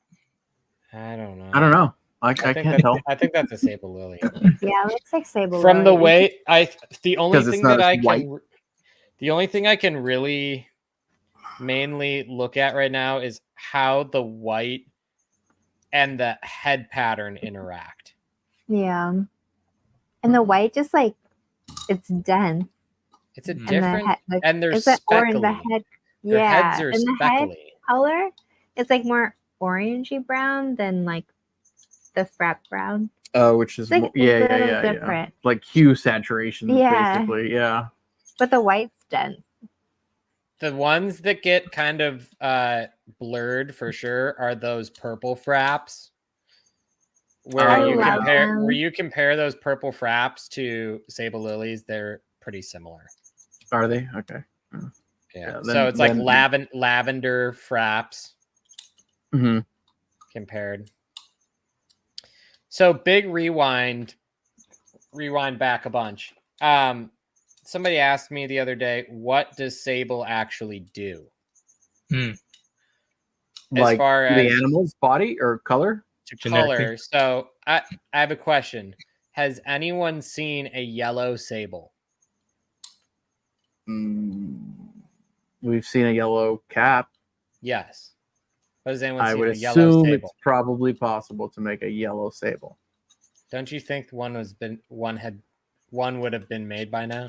I don't know. I don't know. I think can't tell I think that's a Sable Lily. Yeah, it looks like Sable From the Lily. way the only 'Cause it's thing not that as I white. can the only thing I can really mainly look at right now is how the white and the head pattern interact. Yeah. And the white just like it's dense. It's a And the different and they're it's that orange the speckly. head. Their Yeah. heads are and the head speckly. color, it's like more orangey brown than like the frap brown. which is It's like more, a little different. like hue saturation, Yeah. basically. Yeah. But the white's dense. The ones that get kind of blurred for sure are those purple fraps. Where I you love compare them. where you compare those purple fraps to Sable Lilies, they're pretty similar. Are they? Okay. Yeah. Yeah, So it's like then- lavender fraps Mhm. compared. So big rewind back a bunch. Somebody asked me the other day, what does Sable actually do? As Like far the as animal's body or color? to Genetically. color. So I have a question. Has anyone seen a yellow Sable? We've seen a yellow cap. Yes. But has anyone I seen would a yellow assume Sable? it's probably possible to make a yellow sable. Don't you think one would have been made by now?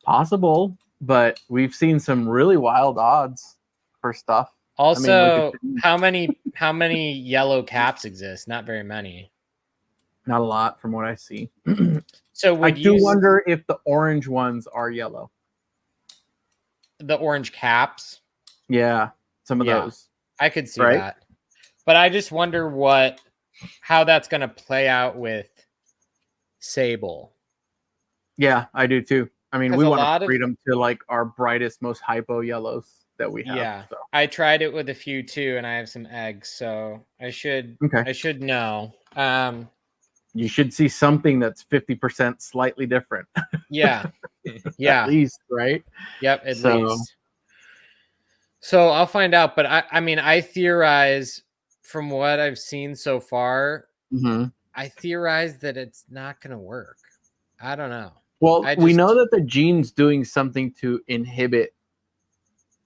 Possible, but we've seen some really wild odds for stuff. Also, look at- how many yellow caps exist? Not very many. Not a lot from what I see. So I would do you wonder if the orange ones are yellow. the orange caps? Yeah, some of Yeah. those. I could see Right? that. But I just wonder how that's going to play out with Sable. Yeah, I do too. I mean, 'Cause we a want lot to of- breed them to like our brightest, most hypo yellows that we have. Yeah. So. I tried it with a few too, and I have some eggs, so I should know. You should see something that's 50% slightly different. Yeah. Yeah. At least, right? Yep, at So- least. So I'll find out, but I mean, I theorize from what I've seen so far, Mhm. I theorize that it's not going to work. I don't know. Well, I we just- know that the gene's doing something to inhibit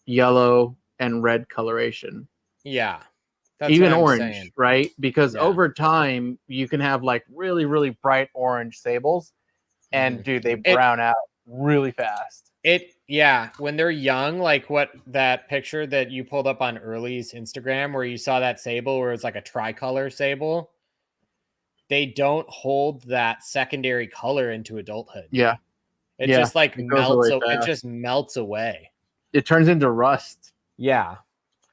yellow and red coloration. Yeah. That's Even what I'm orange, saying. right? Because Yeah. over time, you can have like really, really bright orange sables, and dude, they brown out really fast. When they're young, like what that picture that you pulled up on Early's Instagram where you saw that Sable where it's like a tricolor Sable, they don't hold that secondary color into adulthood. Yeah. It Yeah, just like it goes melts. away It fast. just melts away. It turns into rust. Yeah.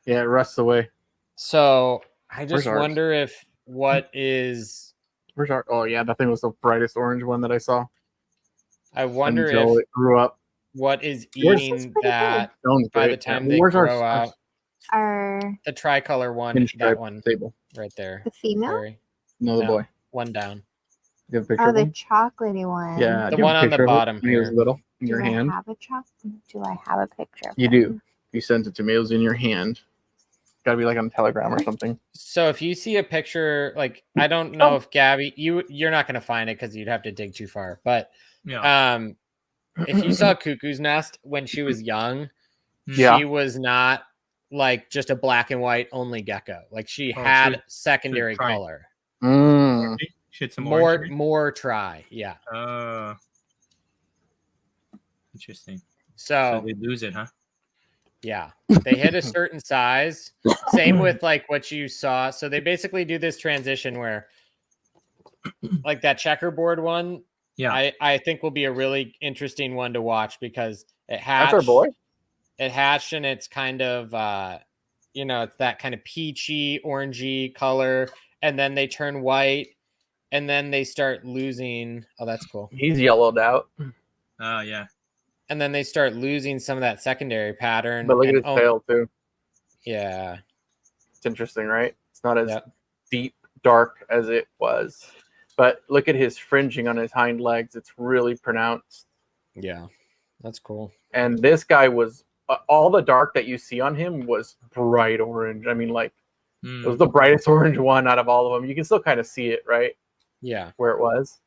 Yeah, it rusts away. So I just Where's ours? wonder if what is. Where's our? Oh yeah, that thing was the brightest orange one that I saw. I wonder Until if it grew up. what is Yours is eating pretty that Stone's by the great. time Yeah. they Where's grow our out. Are The tricolor one, pinstripe that one sable? right there. the female? Barry. No, the No, boy. one down. You have a picture Oh, of the him? chocolatey one. Yeah. The do you have one a on the picture of it bottom when he was here. little in Do your I hand? have a Do I have a picture? Of You him? do. You sent it to me. It was in your hand. Gotta be like on Telegram or something. So if you see a picture, like I don't know if Gabby, you're not gonna find it because you'd have to dig too far. But Yeah. if you saw Cuckoo's Nest when she was young, Yeah. she was not like just a black and white only gecko. Like she Oh, had she secondary tried. color. Mm. Shit, some orange. More try. Yeah. Interesting. So So they lose it, huh? yeah, they hit a certain size. Same with like what you saw. So they basically do this transition where like that checkerboard one, Yeah. I think will be a really interesting one to watch because it hatched. That's our boy. It hatched and it's kind of it's that kind of peachy, orangey color, and then they turn white, and then they start losing. Oh, that's cool. He's yellowed out. Oh yeah. And then they start losing some of that secondary pattern. But look at and, his tail too. Yeah. It's interesting, right? It's not as Yep. deep, dark as it was. But look at his fringing on his hind legs. It's really pronounced. Yeah. That's cool. And this guy was all the dark that you see on him was bright orange. I mean, like it was Mm. the brightest orange one out of all of them. You can still kind of see it, right? Yeah. Where it was.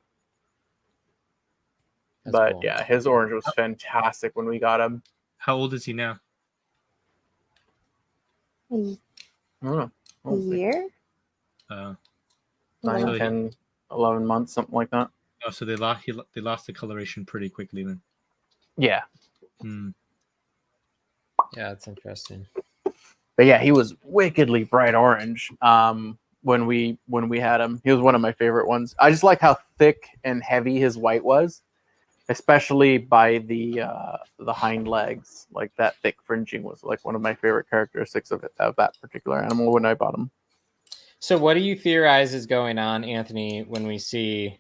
That's But cool. yeah, his orange was fantastic when we got him. How old is he now? I don't know. A year? 9, So 10, 11 months, something like that. Oh, so they lost the coloration pretty quickly then. Yeah. Hmm. Yeah, that's interesting. But yeah, he was wickedly bright orange. When we had him, he was one of my favorite ones. I just like how thick and heavy his white was, especially by the hind legs. Like that thick fringing was like one of my favorite characteristics of that particular animal when I bought him. So what do you theorize is going on, Anthony, when we see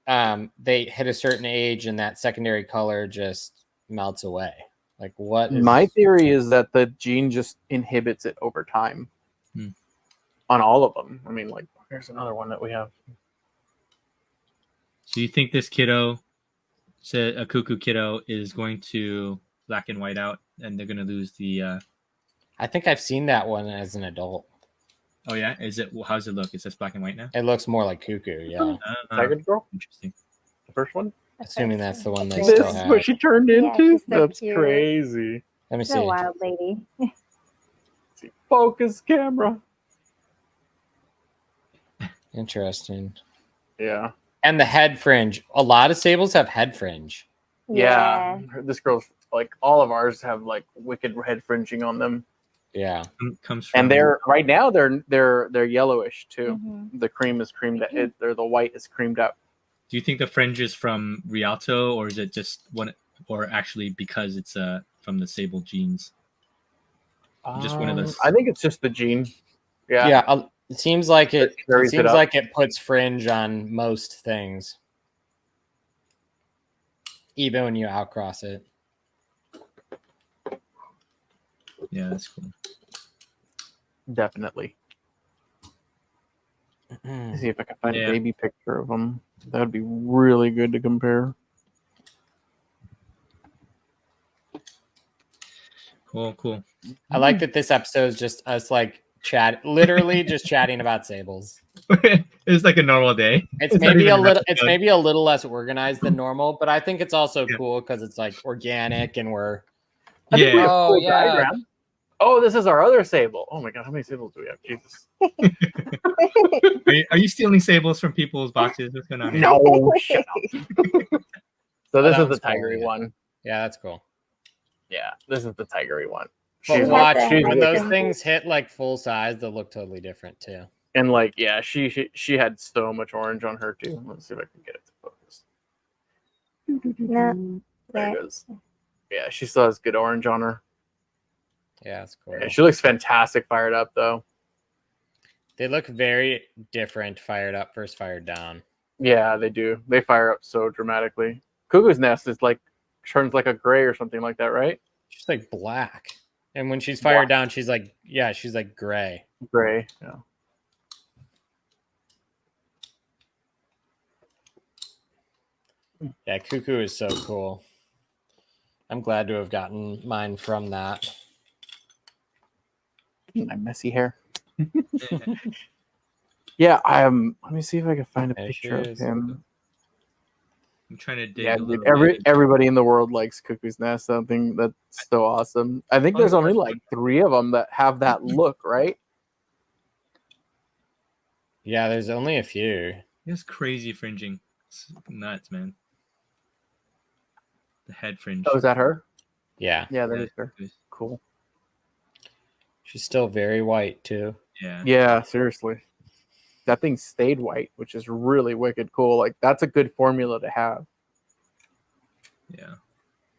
they hit a certain age and that secondary color just melts away? Like what is... My theory is that the gene just inhibits it over time. On all of them. I mean, like, here's another one that we have. So you think this kiddo, a cuckoo kiddo, is going to black and white out, and they're going to lose the... I think I've seen that one as an adult. Oh, yeah? How's it look? Is this black and white now? It looks more like cuckoo, yeah. Second girl? Interesting. The first one? Assuming that's the one they This still is have. what she turned Yeah, into? she's so That's cute. crazy. Let me She's a see. wild lady. Focus camera. Interesting. Yeah. And the head fringe. A lot of sables have head fringe. Yeah. This girl's like all of ours have like wicked head fringing on them. Yeah. Comes from... And they're right now they're yellowish too. Mhm. The cream is creamed or the white is creamed up. Do you think the fringe is from Rialto, or is it just one, or actually because it's from the Sable genes? Just one of those. I think it's just the gene. Yeah. Yeah. It seems like it carries it seems up. like it puts fringe on most things. Even when you outcross it. Yeah, that's cool. Definitely. Let's see if I can find Yeah. a baby picture of them. That would be really good to compare. Cool. I like that this episode is just us like literally just chatting about sables. It's like a normal day. It's not maybe even a an little episode. maybe a little less organized than normal, but I think it's also cool because it's like organic and we're I think we have Oh, full yeah. diagram. Oh, this is our other Sable. Oh my god, how many Sables do we have? Jesus. Are you stealing Sables from people's boxes? What's going on here? No, shut up. So this that is the one's cool, tigery yeah. one. Yeah, that's cool. Yeah, this is the tigery one. But She's watch she's when wicked those cool. things hit like full size, they'll look totally different too. And like, yeah, she had so much orange on her too. Let's see if I can get it to focus. No, There there. it is. Yeah, she still has good orange on her. Yeah, that's cool. Yeah, she looks fantastic fired up though. They look very different fired up versus fired down. Yeah, they do. They fire up so dramatically. Cuckoo's nest is like turns like a gray or something like that, right? She's like black. And when she's fired down, she's like gray. Gray. Yeah. Yeah, Cuckoo is so cool. I'm glad to have gotten mine from that. My messy hair. Yeah, let me see if I can find a There she picture of is. him. I'm trying to dig Yeah, a dude, little bit. everybody in the world likes Cuckoo's Nest. Something that's so awesome. I think there's only like 3 of them that have that look, right? Yeah, there's only a few. It's crazy fringing. It's nuts, man. The head fringe. Oh, is that her? Yeah. Yeah, that is her. Cool. She's still very white too. Yeah. Yeah, seriously. That thing stayed white, which is really wicked cool. Like, that's a good formula to have. Yeah.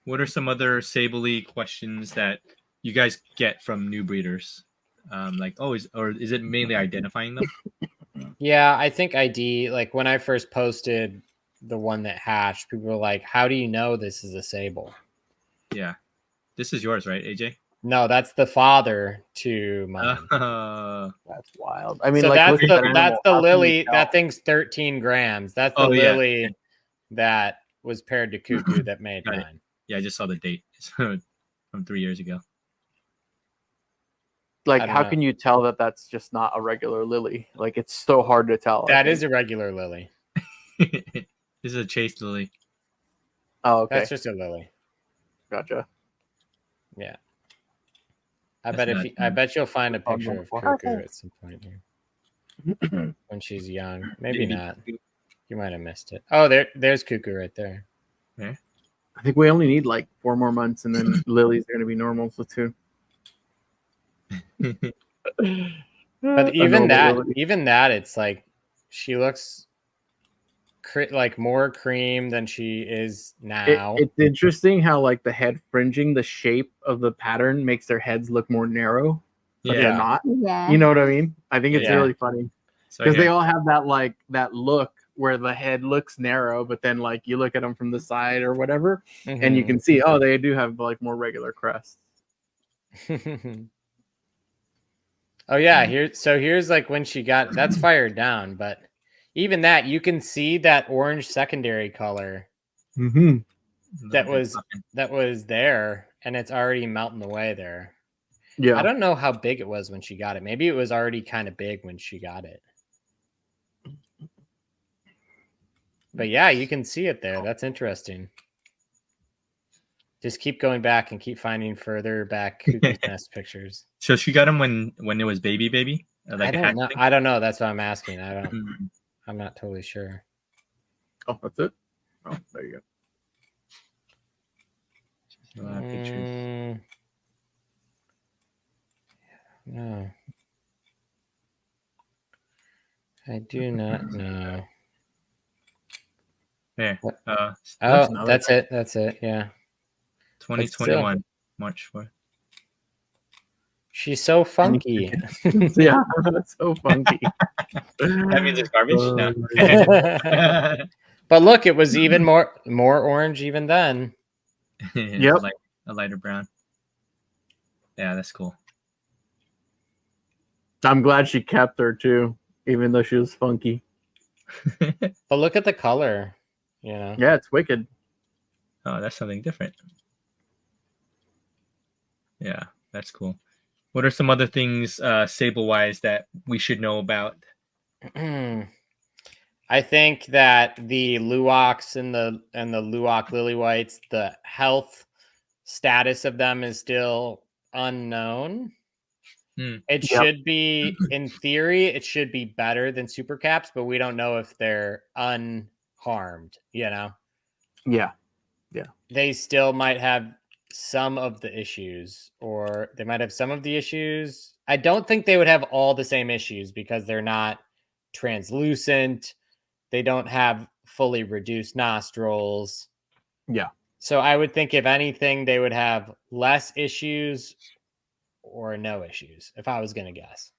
What are some other Sable-y questions that you guys get from new breeders? Is it mainly identifying them? Yeah, I think ID, like when I first posted the one that hatched, people were like, how do you know this is a Sable? Yeah. This is yours, right, AJ? No, that's the father to mine. That's wild. I mean, So like, that's look at that animal. that's the How can you lily. tell? That thing's 13 grams. That's the Oh, yeah. lily that was paired to Cuckoo that made Got it. mine. Yeah, I just saw the date. Or from 3 years ago. Like, I don't how know. can you tell that that's just not a regular lily? Like, it's so hard to tell. That is a regular lily. This is a chase lily. Oh, okay. That's just a lily. Gotcha. Yeah. I That's bet you'll find a Found picture one of before. Cuckoo Okay. at some point here when she's young. Maybe not. You might have missed it. Oh, there's Cuckoo right there. Yeah. I think we only need like 4 more months, and then lilies are going to be normal. So too. But A even normal lily. that, it's like she looks like more cream than she is now. It's interesting how like the head fringing, the shape of the pattern makes their heads look more narrow, but Yeah. they're not. Yeah. You know what I mean? I think it's Yeah. really funny So because they yeah. all have that like that look where the head looks narrow, but then like you look at them from the side or whatever, and you Mhm. can see, oh, they do have like more regular crests. Oh yeah, here's like when she got that's fired down, but even that you can see that orange secondary color Mm-hmm. that was there, and it's already melting away there. Yeah. I don't know how big it was when she got it. Maybe it was already kind of big when she got it. But yeah, you can see it there. That's interesting. Just keep going back and keep finding further back Cuckoo's Nest pictures. So she got him when it was baby, like I don't know. I don't know. That's what I'm asking. Mm. I'm not totally sure. Oh, that's it. Oh, there you go. A lot of pictures. No. I do not know. There. Oh, another that's it. That's it. Yeah. 2021 March 4th. She's so funky. Yeah, that's so funky. That means it's garbage. No. But look, it was even more orange even then. Yep. A lighter brown. Yeah, that's cool. I'm glad she kept her too, even though she was funky. But look at the color. You know. Yeah, it's wicked. Oh, that's something different. Yeah, that's cool. What are some other things Sable wise that we should know about? I think that the Luwaks and the Luwak lily whites, the health status of them is still unknown. It should be, in theory, it should be better than super caps, but we don't know if they're unharmed, you know? Yeah. They still might have some of the issues, or they might have some of the issues. I don't think they would have all the same issues because they're not translucent. They don't have fully reduced nostrils. Yeah. So I would think, if anything, they would have less issues or no issues, if I was going to guess.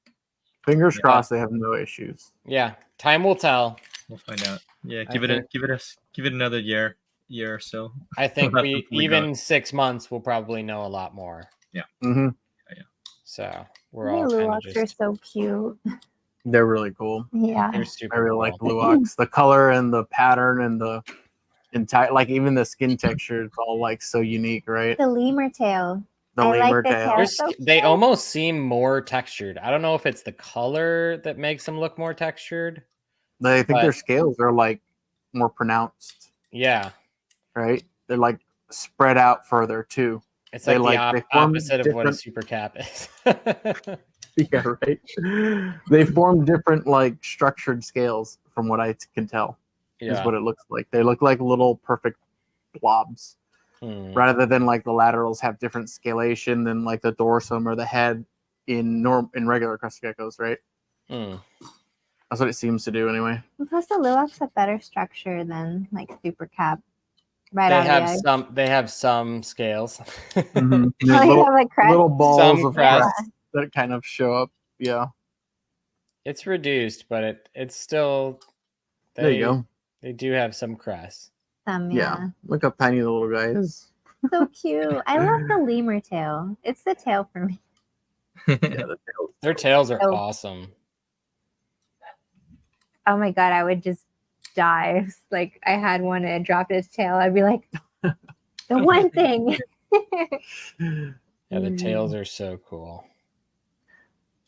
Fingers crossed they have no issues. Yeah. Time will tell. We'll find out. Yeah, give it another year or so. I think We'll we even 6 months we'll probably know a lot more. Yeah. Mm-hmm. Yeah. So we're all kind of Luwaks are so cute. They're really cool. Yeah. They're super I really cool. like Luwaks. The color and the pattern and the entire, like even the skin texture is all like so unique, right? The lemur tail. The I lemur like the tail. tail. So they almost seem more textured. I don't know if it's the color that makes them look more textured. I think their scales are like more pronounced. Yeah. Right? They're like spread out further too. It's like they the form opposite of what a super cap is. Yeah, right. They form different like structured scales from what I can tell. Is what it looks like. They look like little perfect blobs. Rather than like the laterals have different scalation than like the dorsum or the head in regular crested geckos, right? That's what it seems to do anyway. Plus, the Luwaks have better structure than like super cap. Right They out have of the egg. some. They have some scales. Mm-hmm. They have like crest. Little balls Some of crest. crest that kind of show up. Yeah. It's reduced, but it's still. There you go. They do have some crest. Yeah. Look how tiny the little guy is. So cute. I love the lemur tail. It's the tail for me. Yeah, Their tails are awesome. Oh my god, I would just die. Like I had one and it dropped its tail. I'd be like, the one thing. Yeah, the tails are so cool.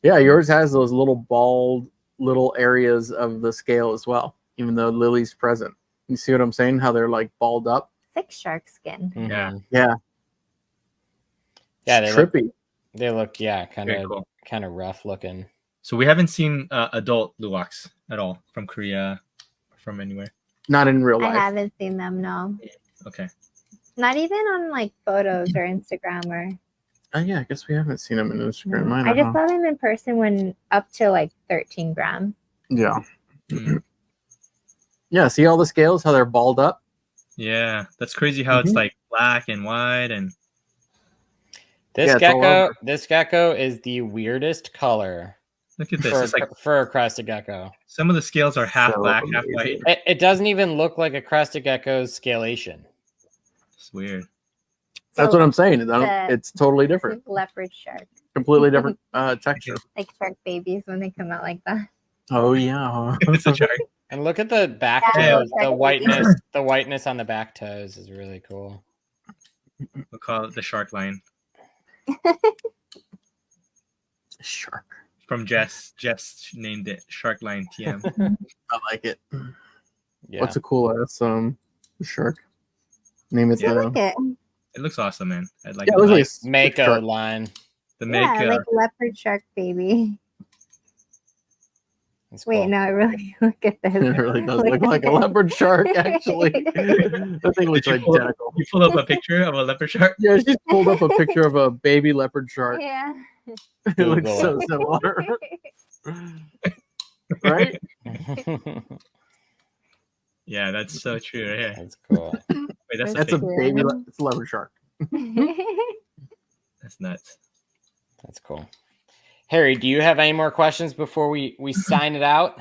Yeah, yours has those little bald little areas of the scale as well, even though Lily's present. You see what I'm saying? How they're like balled up? It's like shark skin. Yeah. Yeah. Yeah, It's they trippy. look kind Very of cool. kind of rough looking. So we haven't seen adult Luwaks at all from Korea, from anywhere. Not in real I life. haven't seen them, no. Okay. Not even on like photos or Instagram or. Oh yeah, I guess we haven't seen them in Instagram. No. Either, I just huh? saw them in person when up to like 13 grams. Yeah. Mm. Yeah, see all the scales, how they're balled up? Yeah, that's crazy how it's like black and white and This Yeah, it's all over. gecko is the weirdest color look at this. It's like for a crested gecko. some of the scales are half So black, half white. amazing. It doesn't even look like a crested gecko's scalation. It's weird. That's what I'm saying. It's totally different. Leopard shark. Completely different texture. Like shark babies when they come out like that. Oh yeah. It's a shark. And look at the back Yeah, toes. shark The baby. whiteness, the whiteness on the back toes is really cool. We'll call it the shark line Shark. from Jess. Jess named it Shark Line TM. I like it. Yeah. What's a cool ass shark? Name it Yeah. I the like it. It looks awesome, man. I like Yeah, it. it looks like Mako shark. line. The Yeah, make. like leopard shark baby. It's Wait, cool. no, it really look at this. It really does look like a leopard shark, actually. That thing looks you pull up- identical. You pull up a picture of a leopard shark. Yeah, she's pulled up a picture of a baby leopard shark. Yeah. It looks Google so similar. Right? Yeah, that's so true. Right here. That's cool. Wait, that's That's a fake. baby. It's a leopard shark. That's nuts. That's cool. Harry, do you have any more questions before we sign it out?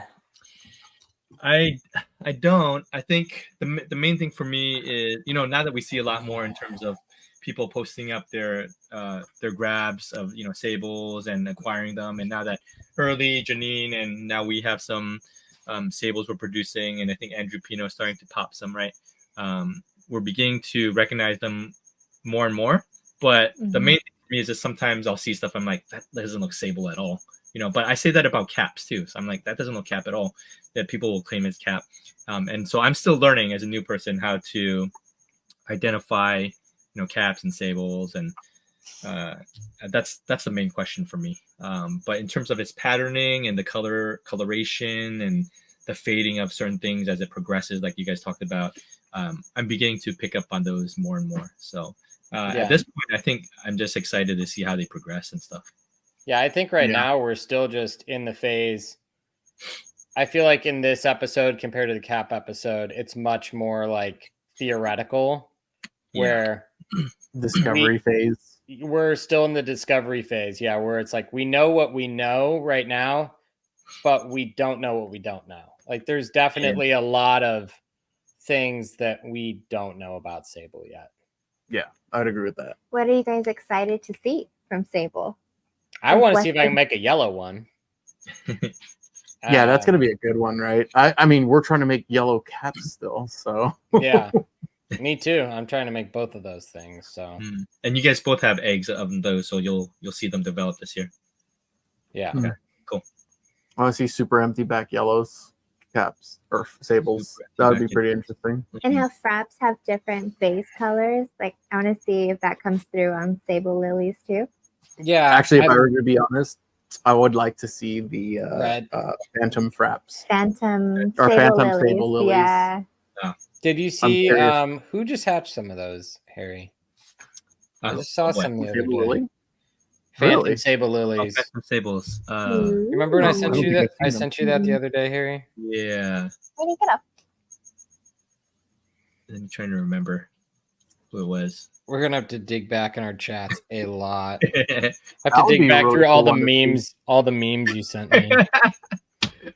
I don't. I think the main thing for me is, now that we see a lot more in terms of people posting up their grabs of Sables and acquiring them, and now that Hurley, Janine, and now we have some Sables we're producing, and I think Andrew Pino is starting to pop some, right? We're beginning to recognize them more and more. But the main thing for me is that sometimes I'll see stuff, I'm like, that doesn't look Sable at all. But I say that about caps too. So I'm like, that doesn't look cap at all, that people will claim as cap. And so I'm still learning as a new person how to identify, caps and Sables. And that's the main question for me. But in terms of its patterning and the coloration and the fading of certain things as it progresses, like you guys talked about, I'm beginning to pick up on those more and more. So at this point, I think I'm just excited to see how they progress and stuff. Yeah, I think now we're still just in the phase. I feel like in this episode compared to the cap episode, it's much more like theoretical, where Discovery phase. We're still in the discovery phase. Yeah, where it's like we know what we know right now, but we don't know what we don't know. Like there's definitely a lot of things that we don't know about Sable yet. Yeah, I'd agree with that. What are you guys excited to see from Sable? I want to see if I can make a yellow one. Yeah, that's going to be a good one, right? I mean, we're trying to make yellow caps still, so. Yeah, me too. I'm trying to make both of those things. So. And you guys both have eggs of those, so you'll see them develop this year. Yeah. Okay, cool. I want to see super empty back yellows caps or Sables. That would be pretty interesting. And how fraps have different base colors. Like, I want to see if that comes through on Sable lilies too. Yeah. Actually, if I were to be honest, I would like to see the Phantom fraps. Phantom Sable Sable lilies. Yeah. Did you see who just hatched some of those, Harry? I just saw some the other day. Lily? Phantom Really? Sable lilies. Phantom Sables. Remember when I sent don't you think that? I've I seen sent you that the other day, Harry. Yeah. Where did you get up? I'm trying to remember who it was. We're gonna have to dig back in our chats a lot. I I have That to would dig be back really through all cool the one to see. memes, all the memes you sent me.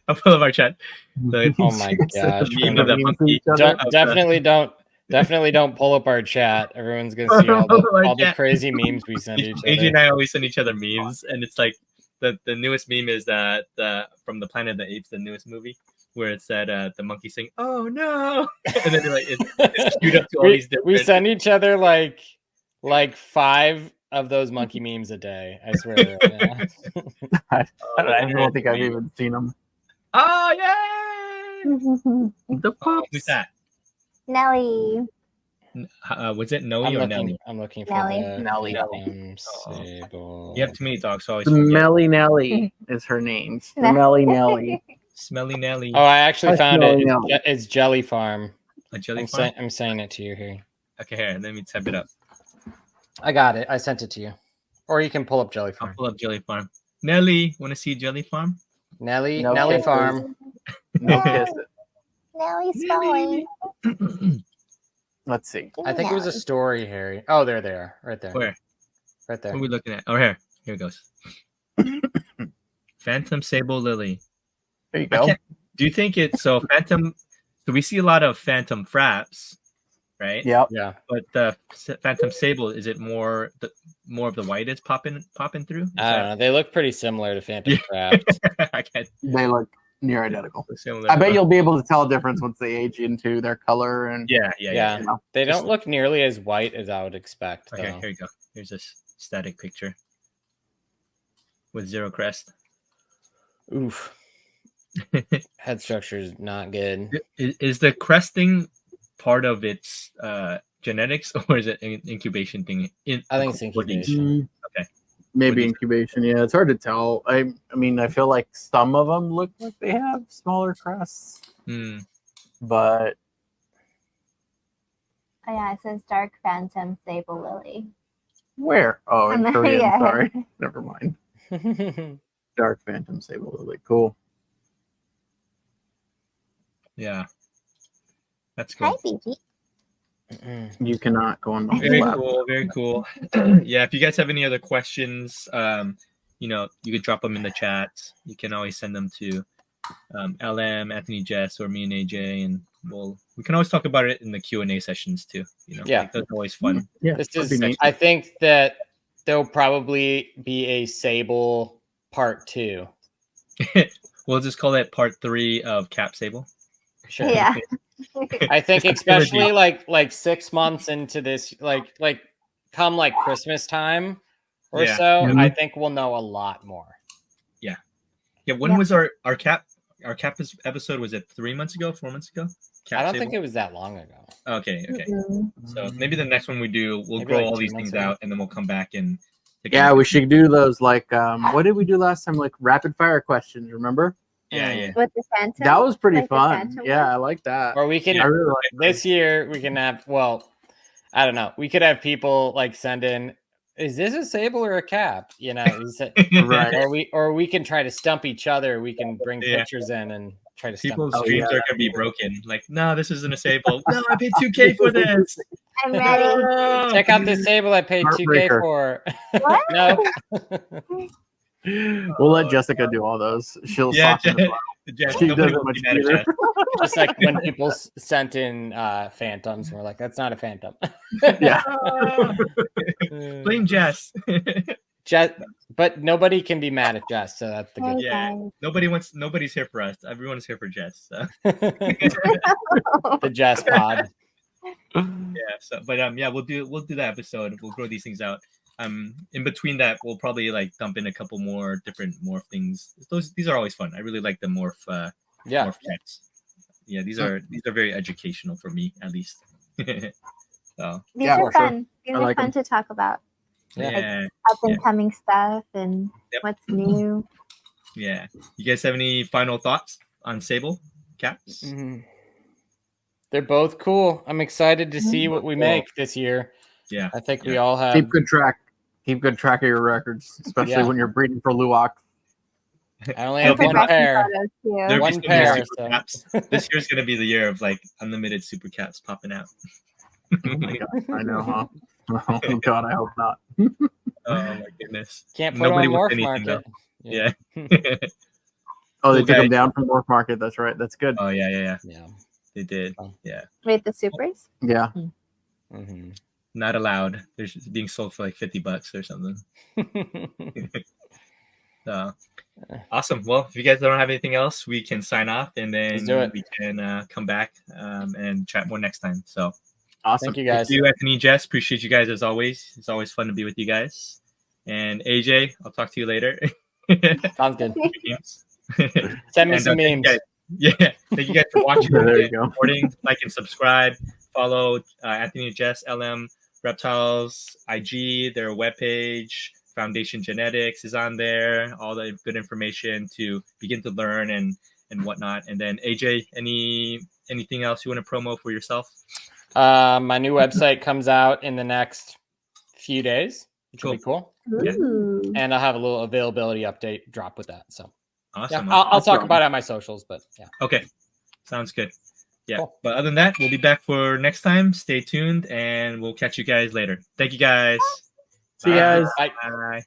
I'm full of our chat. Oh my gosh! Meme of the monkey. Definitely don't pull up our chat. Everyone's gonna see all the crazy memes we send each AJ and other. I always send each other memes, and it's like the newest meme is that from the Planet of the Apes, the newest movie, where it said the monkey saying, "Oh no," and then it's queued up to all these different. We send each other like like 5 of those monkey memes a day. I swear. Yeah. I don't think I've even seen them. Oh, yay! The Oh, who's pups. that? Nelly. Was it Noe or Nelly? I'm looking for Nelly. the Nelly. Sable. You have too many dogs, so I always forget. Smelly Nelly is her name. Smelly Nelly. Smelly Nelly. Oh, I actually Hi, found Smelly it. Nelly. It's Jelly Farm. A jelly farm? I'm saying it to you here. Okay, here, let me type it up. I got it. I sent it to you. Or you can pull up Jelly I'll Farm. pull up jelly farm. Nelly, want to see jelly farm? Nelly No kisses. Farm. No kisses. Nelly's spelling. Let's see. I think it was a story, Harry. Oh, there they are. Right there. Where? Right there. What are we looking at? Oh, here. Here it goes. Phantom Sable Lily. There you go. Do you think it's so Phantom? So we see a lot of Phantom Fraps, right? Yep. Yeah. But the Phantom Sable, is it more of the white is popping through? I don't know. They look pretty similar to Phantom Craft. I can't. They look near identical. Similar. I bet you'll be able to tell a difference once they age into their color and Yeah. you know. They don't look nearly as white as I would expect. Okay, Though. here you go. Here's a static picture with 0 crest. Oof. Head structure is not good. Is the cresting part of its genetics, or is it an incubation thing? I think it's incubation. Okay. Maybe What do you incubation. Yeah, it's hard to tell. I mean, I feel like some of them look like they have smaller crests, but Oh yeah, it says Dark Phantom Sable Lily. where? Oh, in Korean. Yeah. Sorry, never mind. Dark Phantom Sable Lily. Cool. Yeah. That's Hi, cool. BG. You cannot go on the Very lab. cool. Very cool. Yeah. If you guys have any other questions, you could drop them in the chat. You can always send them to LM, Anthony, Jess, or me and AJ, and we can always talk about it in the Q&A sessions too. Yeah. Like, that's always fun. Yeah, This that'd be is. neat. I think that there'll probably be a Sable part 2. We'll just call it part 3 of Cap Sable. Sure. Yeah. I think It's a trilogy. especially like 6 months into this, like come like Christmas time or Yeah. so, Mhm. I think we'll know a lot more. Yeah. When was our Cap episode? Was it 3 months ago? 4 months ago? I don't think it was that long ago. Okay. Mhm. So maybe the next one we do, we'll Maybe grow like all 2 these months things ago. out, and then we'll come back and. Yeah, we should do those like what did we do last time? Like rapid fire questions, remember? Yeah. With the Phantom. That was pretty Like the fun. Phantom Yeah, one? I like that. Or we can I really like this year we can have, well, I don't know. We could have people like send in, is this a Sable or a Cap? Right. Or we can try to stump each other. We can bring Yeah. pictures in and try to stump. People's Oh, dreams yeah. are gonna be broken. Like, no, this isn't a Sable. No, I paid $2K for this. I'm ready. No. Check out this Sable I paid $2K Heartbreaker. for. What? No. We'll let Jessica do all those. She'll Yeah, soften the blow. Jess, She nobody doesn't will much be mad at either. Jess. Just like when people sent in phantoms, and we're like, that's not a phantom. Yeah. Blame Jess. Jess, but nobody can be mad at Jess, so that's the good. Hey, Yeah. guys. Nobody's here for us. Everyone is here for Jess. So. The Jess pod. Yeah. So, but yeah, we'll do that episode. We'll grow these things out. In between that, we'll probably like dump in a couple more different morph things. These are always fun. I really like the morph morph chats. Yeah, these are very educational for me, at least. So These Yeah, are for sure. fun. These I are like fun 'em. to talk about. yeah, Up and coming stuff and Yep. what's new. yeah. You guys have any final thoughts on Sable caps? Mhm. They're both cool. I'm excited to see what we make this year. Yeah, I think we Yeah. all have. Keep good track of your records, especially Yeah. when you're breeding for Luwak. I only There'll have be one back- pair. Photos too. There'll be One so many pair, super so. caps. This year's gonna be the year of like unlimited super caps popping out. Oh my god, I know, huh? Oh god, I hope not. Oh my goodness. Can't put Nobody on wants Morph anything, Market. Yeah. Oh, they Cool took guy. them down from Morph Market. That's right. That's good. Oh yeah. Yeah. They did. Oh. Yeah. Wait, the supers? Yeah. Mhm. Not allowed. They're just being sold for like $50 or something. So awesome. Well, if you guys don't have anything else, we can sign off and Let's then do it. we can come back and chat more next time. So Awesome. Thank you guys. Thank you, Anthony, Jess. Appreciate you guys as always. It's always fun to be with you guys. And AJ, I'll talk to you later. Sounds good. Games. Send me And, some thank you memes. guys- Yeah, thank you guys for watching. There you and go. supporting. Like and subscribe. Follow Anthony and Jess, LM Reptiles, IG, their webpage. Foundation Genetics is on there. All the good information to begin to learn and whatnot. And then AJ, anything else you want to promo for yourself? My new website comes out in the next few days, which will be cool. Yeah. Ooh. And I'll have a little availability update drop with that. So Awesome. yeah, I'll talk Awesome. about it on my socials, but yeah. Okay. Sounds good. Yeah. Cool. But other than that, we'll be back for next time. Stay tuned and we'll catch you guys later. Thank you guys. See you guys. Bye. Bye.